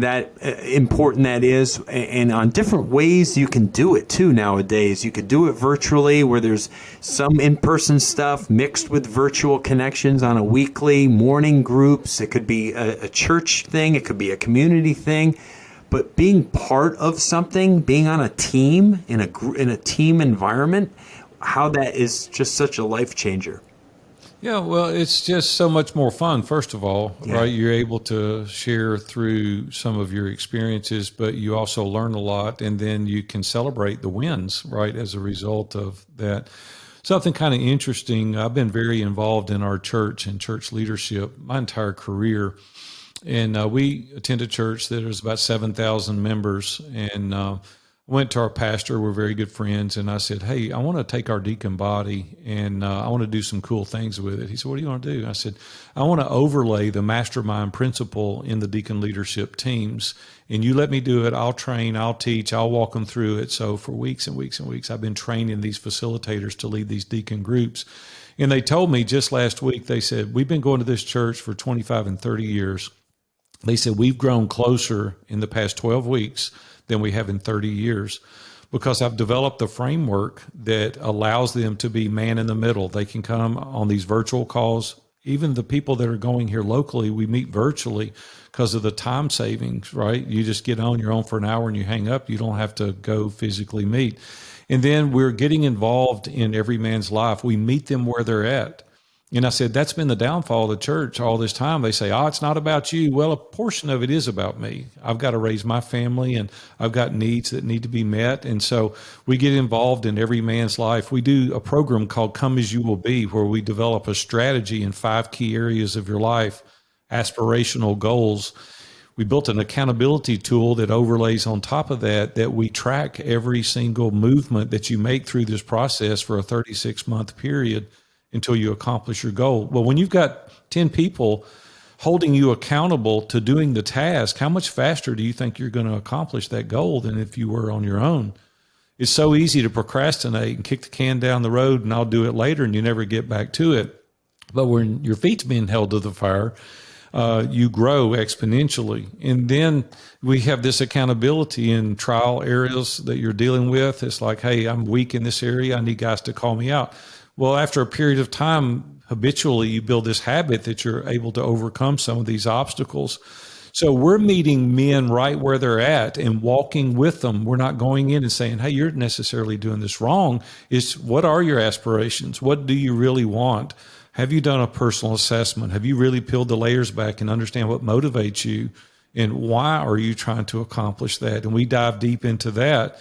important that is, and on different ways you can do it too nowadays? You could do it virtually, where there's some in-person stuff mixed with virtual connections on a weekly, morning groups. It could be a church thing. It could be a community thing. But being part of something, being on a team, in a team environment, how that is just such a life changer. Yeah, well, it's just so much more fun, first of all, right? You're able to share through some of your experiences, but you also learn a lot, and then you can celebrate the wins, right, as a result of that. Something kind of interesting, I've been very involved in our church and church leadership my entire career, and we attend a church that is about 7,000 members, and went to our pastor. We're very good friends. And I said, hey, I want to take our deacon body and I want to do some cool things with it. He said, what do you want to do? I said, I want to overlay the mastermind principle in the deacon leadership teams. And you let me do it. I'll train, I'll teach, I'll walk them through it. So for weeks and weeks and weeks, I've been training these facilitators to lead these deacon groups. And they told me just last week, they said, we've been going to this church for 25 and 30 years. They said, we've grown closer in the past 12 weeks than we have in 30 years because I've developed a framework that allows them to be man in the middle. They can come on these virtual calls Even the people that are going here locally, we meet virtually because of the time savings, right? You just get on, you're on for an hour and you hang up. You don't have to go physically meet. And then we're getting involved in every man's life. We meet them where they're at. And I said, that's been the downfall of the church all this time. They say, it's not about you. Well, a portion of it is about me. I've got to raise my family and I've got needs that need to be met. And so we get involved in every man's life. We do a program called Come As You Will Be, where we develop a strategy in 5 key areas of your life, aspirational goals. We built an accountability tool that overlays on top of that we track every single movement that you make through this process for a 36-month period until you accomplish your goal. Well, when you've got 10 people holding you accountable to doing the task, how much faster do you think you're going to accomplish that goal than if you were on your own? It's so easy to procrastinate and kick the can down the road and I'll do it later and you never get back to it. But when your feet's being held to the fire, you grow exponentially. And then we have this accountability in trial areas that you're dealing with. It's like, hey, I'm weak in this area. I need guys to call me out. Well, after a period of time, habitually, you build this habit that you're able to overcome some of these obstacles. So we're meeting men right where they're at and walking with them. We're not going in and saying, hey, you're necessarily doing this wrong. It's what are your aspirations? What do you really want? Have you done a personal assessment? Have you really peeled the layers back and understand what motivates you? And why are you trying to accomplish that? And we dive deep into that.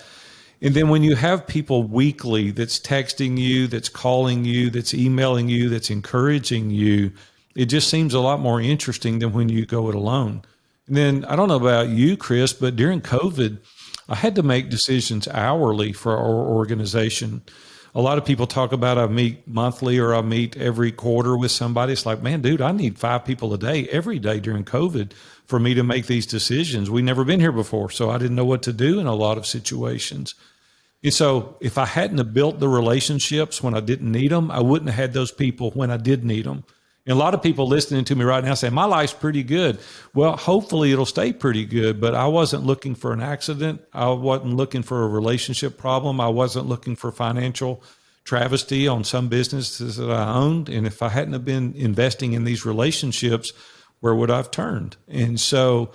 And then when you have people weekly that's texting you, that's calling you, that's emailing you, that's encouraging you, it just seems a lot more interesting than when you go it alone. And then I don't know about you, Chris, but during COVID, I had to make decisions hourly for our organization. A lot of people talk about I meet monthly or I meet every quarter with somebody. It's like, man, dude, I need 5 people a day every day during COVID for me to make these decisions. We've never been here before, so I didn't know what to do in a lot of situations. And so if I hadn't have built the relationships when I didn't need them, I wouldn't have had those people when I did need them. And a lot of people listening to me right now say, my life's pretty good. Well, hopefully it'll stay pretty good, but I wasn't looking for an accident. I wasn't looking for a relationship problem. I wasn't looking for financial travesty on some businesses that I owned. And if I hadn't have been investing in these relationships, where would I have turned? And so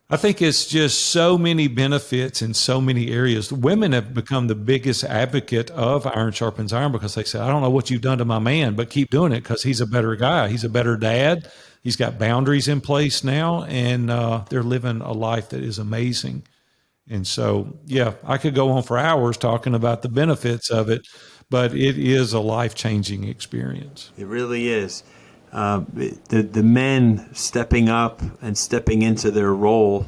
I think it's just so many benefits in so many areas. Women have become the biggest advocate of Iron Sharpens Iron because they say, I don't know what you've done to my man, but keep doing it because he's a better guy. He's a better dad. He's got boundaries in place now, and they're living a life that is amazing. And so, yeah, I could go on for hours talking about the benefits of it, but it is a life-changing experience. It really is. The men stepping up and stepping into their role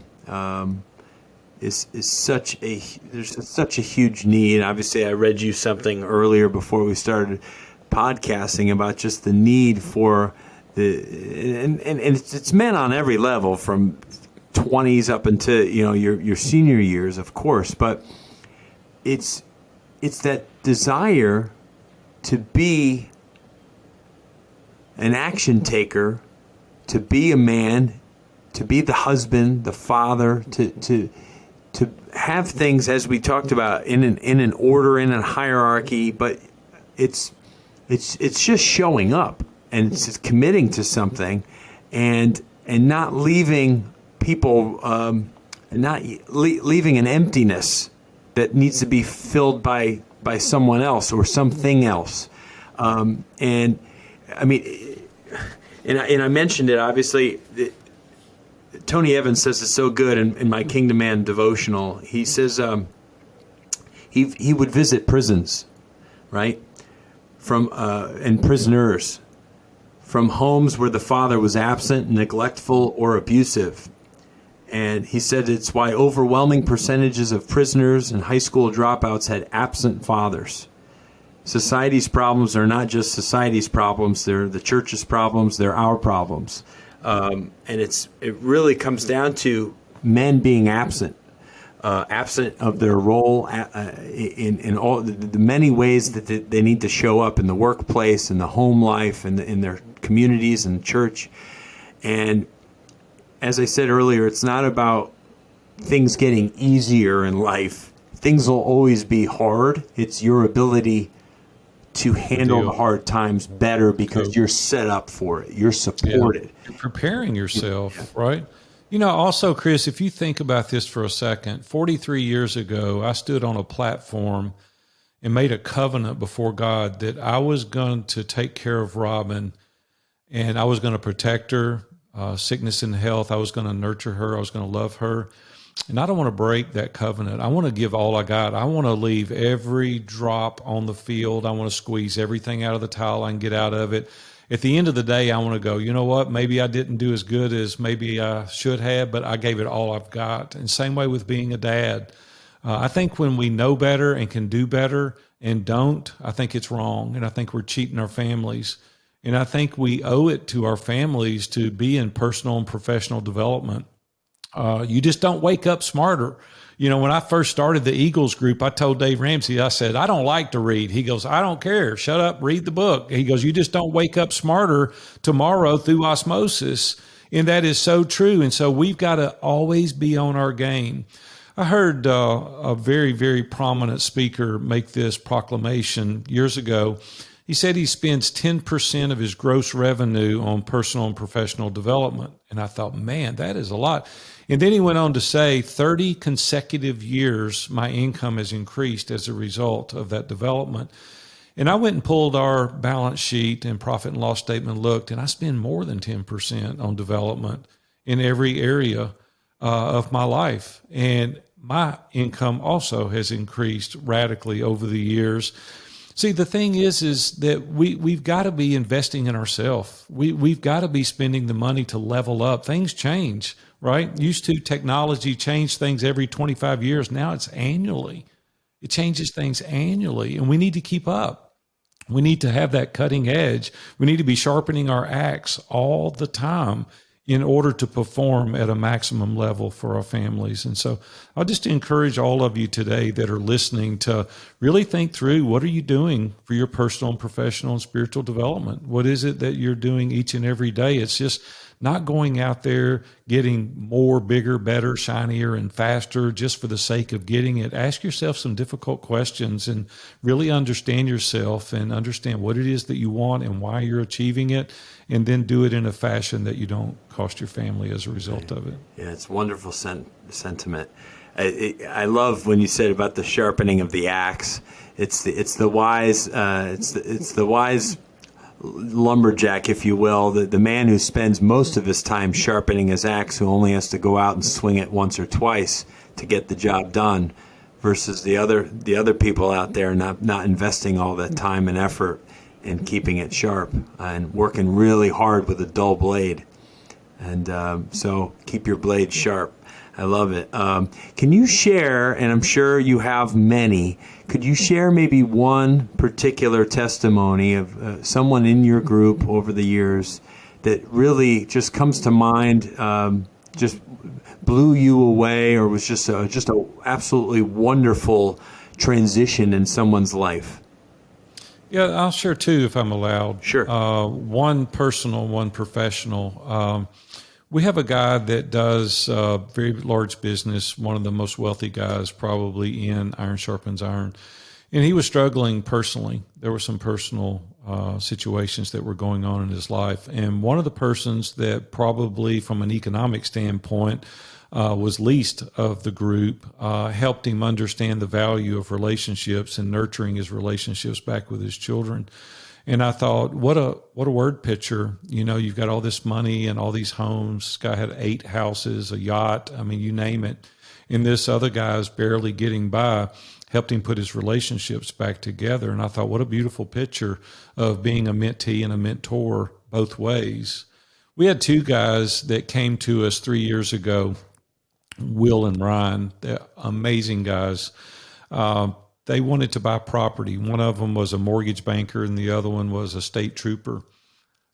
is there's such a huge need. Obviously, I read you something earlier before we started podcasting about just the need for and it's men on every level from 20s up into your senior years, of course, but it's that desire to be an action taker, to be a man, to be the husband, the father, to have things, as we talked about, in an order, in a hierarchy. But it's just showing up and it's just committing to something, and not leaving people, leaving an emptiness that needs to be filled by someone else or something else, and. I mean, and I mentioned it, obviously. Tony Evans says it's so good in my Kingdom Man devotional. He says he would visit prisons, right, and prisoners from homes where the father was absent, neglectful, or abusive. And he said it's why overwhelming percentages of prisoners and high school dropouts had absent fathers. Society's problems are not just society's problems; they're the church's problems. They're our problems, and it really comes down to men being absent of their role in all the many ways that they need to show up in the workplace, in the home life, and in their communities and church. And as I said earlier, it's not about things getting easier in life. Things will always be hard. It's your ability to handle deal. the hard times better because you're set up for it. You're supported. You're preparing yourself, right? Also, Chris, if you think about this for a second, 43 years ago, I stood on a platform and made a covenant before God that I was going to take care of Robin and I was going to protect her, sickness and health. I was going to nurture her. I was going to love her. And I don't want to break that covenant. I want to give all I got. I want to leave every drop on the field. I want to squeeze everything out of the towel I can get out of it. At the end of the day, I want to go, you know what? Maybe I didn't do as good as maybe I should have, but I gave it all I've got. And same way with being a dad. I think when we know better and can do better and don't, I think it's wrong. And I think we're cheating our families. And I think we owe it to our families to be in personal and professional development. You just don't wake up smarter. When I first started the Eagles group, I told Dave Ramsey, I said, I don't like to read. He goes, I don't care. Shut up, read the book. He goes, you just don't wake up smarter tomorrow through osmosis. And that is so true. And so we've got to always be on our game. I heard a very, very prominent speaker make this proclamation years ago. He said he spends 10% of his gross revenue on personal and professional development. And I thought, man, that is a lot. And then he went on to say 30 consecutive years, my income has increased as a result of that development. And I went and pulled our balance sheet and profit and loss statement, looked, and I spend more than 10% on development in every area of my life. And my income also has increased radically over the years. See, the thing is that we've got to be investing in ourselves. We've got to be spending the money to level up. Things change, right? Used to technology change things every 25 years. Now it's annually. It changes things annually, and we need to keep up. We need to have that cutting edge. We need to be sharpening our axe all the time in order to perform at a maximum level for our families. And so I'll just encourage all of you today that are listening to really think through, what are you doing for your personal and professional and spiritual development? What is it that you're doing each and every day? It's just not going out there getting more, bigger, better, shinier, and faster just for the sake of getting it. Ask yourself some difficult questions and really understand yourself and understand what it is that you want and why you're achieving it, and then do it in a fashion that you don't cost your family as a result of it. Yeah, it's wonderful sentiment. I love when you said about the sharpening of the axe. It's the wise lumberjack, if you will, the man who spends most of his time sharpening his axe, who only has to go out and swing it once or twice to get the job done, versus the other people out there not investing all that time and effort in keeping it sharp and working really hard with a dull blade. And so keep your blade sharp. I love it. Can you share, and I'm sure you have many, could you share maybe one particular testimony of someone in your group over the years that really just comes to mind, just blew you away, or was just a absolutely wonderful transition in someone's life? Yeah, I'll share two if I'm allowed. Sure. One personal, one professional. We have a guy that does very large business, one of the most wealthy guys probably in Iron Sharpens Iron. And he was struggling personally. There were some personal situations that were going on in his life. And one of the persons that probably from an economic standpoint was least of the group helped him understand the value of relationships and nurturing his relationships back with his children. And I thought, what a word picture. You've got all this money and all these homes. This guy had 8 houses, a yacht. I mean, you name it. And this other guy is barely getting by, helped him put his relationships back together. And I thought, what a beautiful picture of being a mentee and a mentor both ways. We had 2 guys that came to us 3 years ago, Will and Ryan. They're amazing guys. They wanted to buy property. One of them was a mortgage banker and the other one was a state trooper.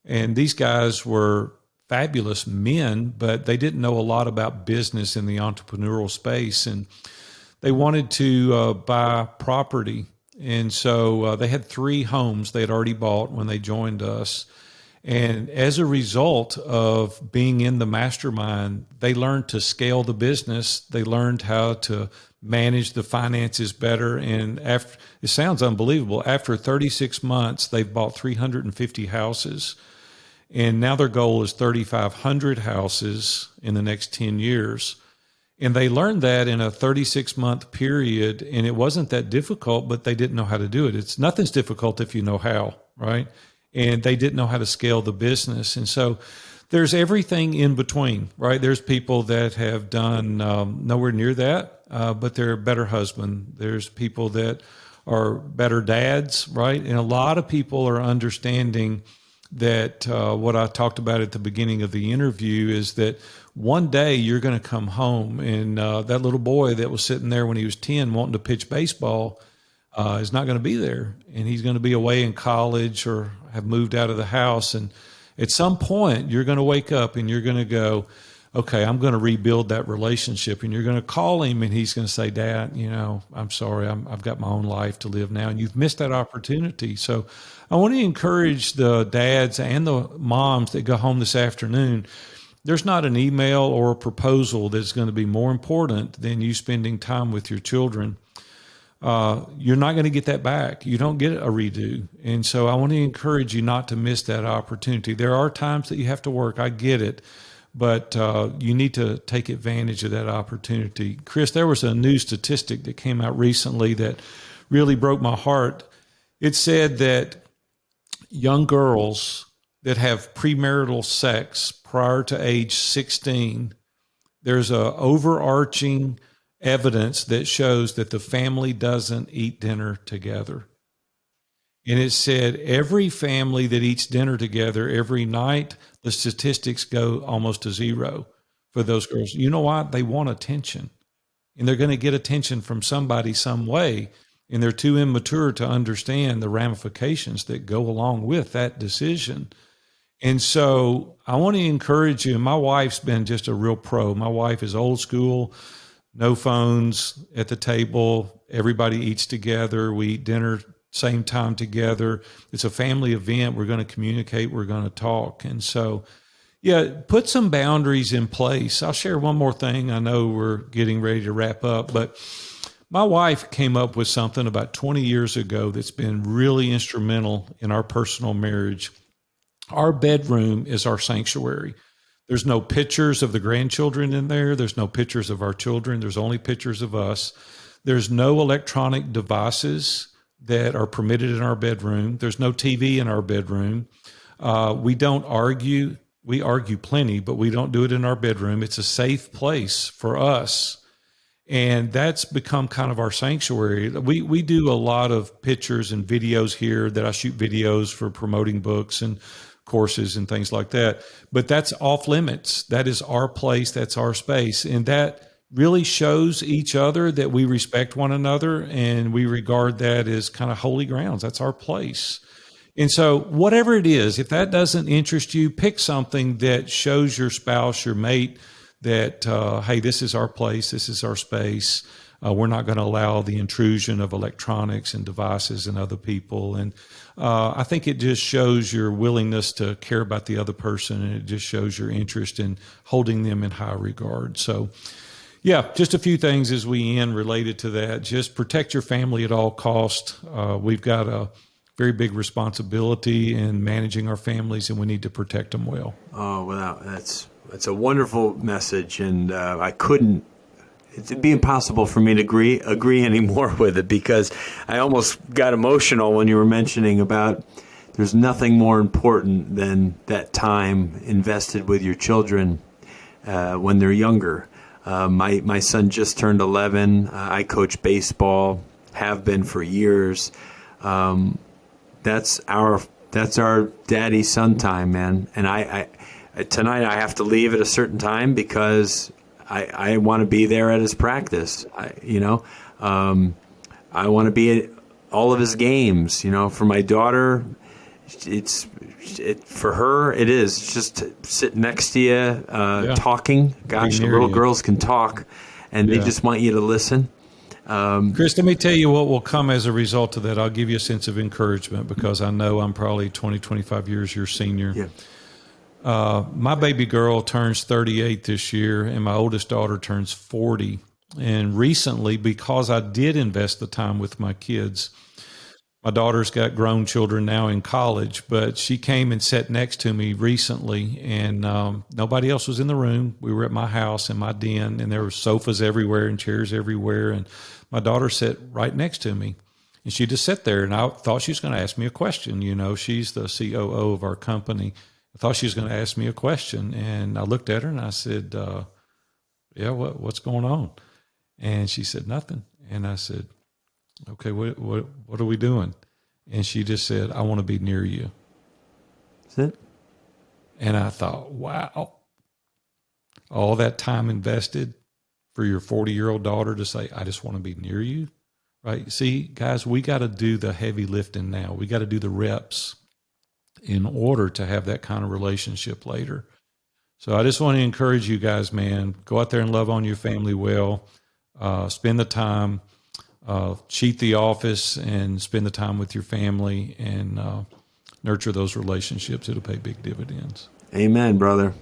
And these guys were fabulous men, but they didn't know a lot about business in the entrepreneurial space. And they wanted to buy property. And so they had 3 homes they had already bought when they joined us. And as a result of being in the mastermind, they learned to scale the business. They learned how to manage the finances better. And after, it sounds unbelievable, after 36 months, they've bought 350 houses. And now their goal is 3,500 houses in the next 10 years. And they learned that in a 36-month period, and it wasn't that difficult, but they didn't know how to do it. Nothing's difficult if you know how, right? And they didn't know how to scale the business. And so there's everything in between, right? There's people that have done nowhere near that, but they're a better husband. There's people that are better dads, right? And a lot of people are understanding that what I talked about at the beginning of the interview is that one day you're going to come home and that little boy that was sitting there when he was 10 wanting to pitch baseball is not going to be there. And he's going to be away in college or have moved out of the house. And at some point you're going to wake up and you're going to go, okay, I'm going to rebuild that relationship. And you're going to call him and he's going to say, Dad, I'm sorry, I've got my own life to live now. And you've missed that opportunity. So I want to encourage the dads and the moms that go home this afternoon. There's not an email or a proposal that's going to be more important than you spending time with your children. You're not going to get that back. You don't get a redo. And so I want to encourage you not to miss that opportunity. There are times that you have to work. I get it. But you need to take advantage of that opportunity. Chris, there was a new statistic that came out recently that really broke my heart. It said that young girls that have premarital sex prior to age 16, there's a overarching evidence that shows that the family doesn't eat dinner together. And it said every family that eats dinner together every night, the statistics go almost to zero for those girls. You know why? They want attention. And they're going to get attention from somebody some way. And they're too immature to understand the ramifications that go along with that decision. And so I want to encourage you. My wife's been just a real pro. My wife is old school, no phones at the table. Everybody eats together. We eat dinner same time together. It's a family event. We're going to communicate. We're going to talk. And so, yeah, put some boundaries in place. I'll share one more thing. I know we're getting ready to wrap up, but my wife came up with something about 20 years ago that's been really instrumental in our personal marriage. Our bedroom is our sanctuary. There's no pictures of the grandchildren in there. There's no pictures of our children. There's only pictures of us. There's no electronic devices that are permitted in our bedroom. There's no TV in our bedroom. We don't argue. We argue plenty, but we don't do it in our bedroom. It's a safe place for us. And that's become kind of our sanctuary. We do a lot of pictures and videos here that I shoot videos for promoting books and courses and things like that. But that's off limits. That is our place. That's our space. And that really shows each other that we respect one another and we regard that as kind of holy grounds. That's our place. And so whatever it is, if that doesn't interest you, pick something that shows your spouse, your mate, that, hey, this is our place, this is our space. We're not going to allow the intrusion of electronics and devices and other people. And I think it just shows your willingness to care about the other person, and it just shows your interest in holding them in high regard. So, yeah, just a few things as we end related to that. Just protect your family at all costs. We've got a very big responsibility in managing our families, and we need to protect them well. Oh, well, that's a wonderful message, and I couldn't. It'd be impossible for me to agree anymore with it, because I almost got emotional when you were mentioning about there's nothing more important than that time invested with your children when they're younger. My son just turned 11. I coach baseball, have been for years. That's our daddy-son time, man. And I tonight I have to leave at a certain time because I want to be there at his practice. I want to be at all of his games. For my daughter, for her it is just sit next to you, talking. Gosh, little girls can talk, and they just want you to listen. Chris, let me tell you what will come as a result of that. I'll give you a sense of encouragement, because I know I'm probably 20, 25 years your senior. Yeah. My baby girl turns 38 this year, and my oldest daughter turns 40 And recently, because I did invest the time with my kids, my daughter's got grown children now in college, but she came and sat next to me recently, and nobody else was in the room. We were at my house in my den, and there were sofas everywhere and chairs everywhere. And my daughter sat right next to me, and she just sat there. And I thought she was going to ask me a question. You know, she's the COO of our company. I thought she was going to ask me a question, and I looked at her and I said, "Yeah, what's going on?" And she said, "Nothing." And I said, "Okay, what are we doing?" And she just said, "I want to be near you." That's it. And I thought, wow, all that time invested for your 40-year-old daughter to say, "I just want to be near you." Right? See, guys, we got to do the heavy lifting now. We got to do the reps in order to have that kind of relationship later. So I just want to encourage you guys, man, go out there and love on your family well, spend the time, cheat the office and spend the time with your family and nurture those relationships. It'll pay big dividends. Amen, brother.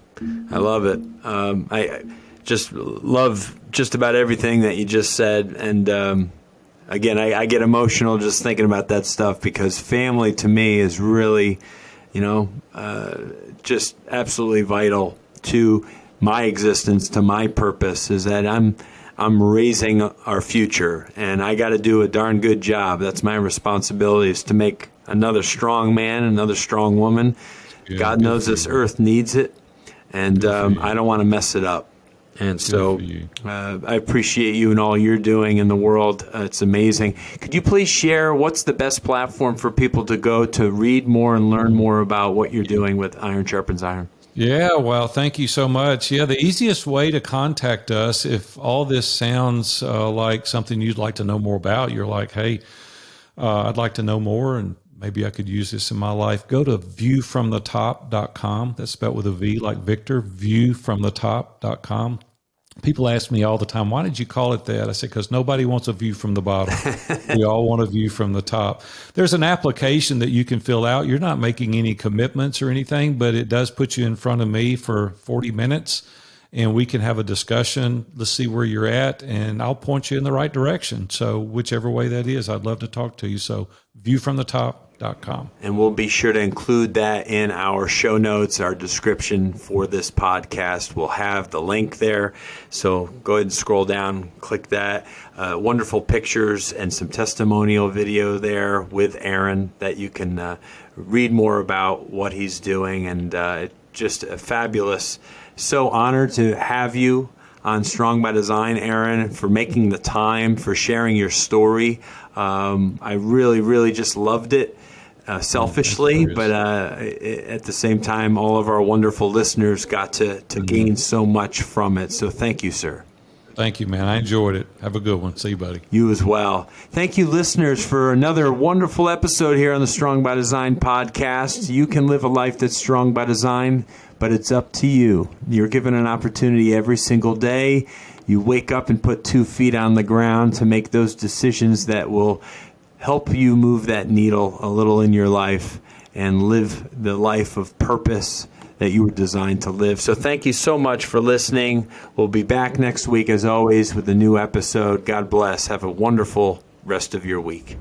I love it. I just love just about everything that you just said. And again, I get emotional just thinking about that stuff because family to me is really, just absolutely vital to my existence, to my purpose, is that I'm raising our future, and I got to do a darn good job. That's my responsibility, is to make another strong man, another strong woman. Yeah, God knows this earth needs it, and I don't want to mess it up. And so I appreciate you and all you're doing in the world. It's amazing. Could you please share what's the best platform for people to go to read more and learn more about what you're doing with Iron Sharpens Iron? Yeah, well, thank you so much. Yeah, the easiest way to contact us, if all this sounds like something you'd like to know more about, you're like, hey, I'd like to know more and maybe I could use this in my life, go to viewfromthetop.com. That's spelled with a V like Victor, viewfromthetop.com. People ask me all the time, why did you call it that? I said, because nobody wants a view from the bottom. We all want a view from the top. There's an application that you can fill out. You're not making any commitments or anything, but it does put you in front of me for 40 minutes, and we can have a discussion. Let's see where you're at, and I'll point you in the right direction. So whichever way that is, I'd love to talk to you. So viewfromthetop.com. And we'll be sure to include that in our show notes, our description for this podcast. We'll have the link there. So go ahead and scroll down, click that. Wonderful pictures and some testimonial video there with Aaron that you can read more about what he's doing. And just a fabulous. So honored to have you on Strong by Design, Aaron, for making the time, for sharing your story. I really, really just loved it. Selfishly, but at the same time, all of our wonderful listeners got to gain so much from it. So thank you, sir. Thank you, man. I enjoyed it. Have a good one. See you, buddy. You as well. Thank you, listeners, for another wonderful episode here on the Strong by Design podcast. You can live a life that's strong by design, but it's up to you. You're given an opportunity every single day. You wake up and put 2 feet on the ground to make those decisions that will help you move that needle a little in your life and live the life of purpose that you were designed to live. So thank you so much for listening. We'll be back next week, as always, with a new episode. God bless. Have a wonderful rest of your week.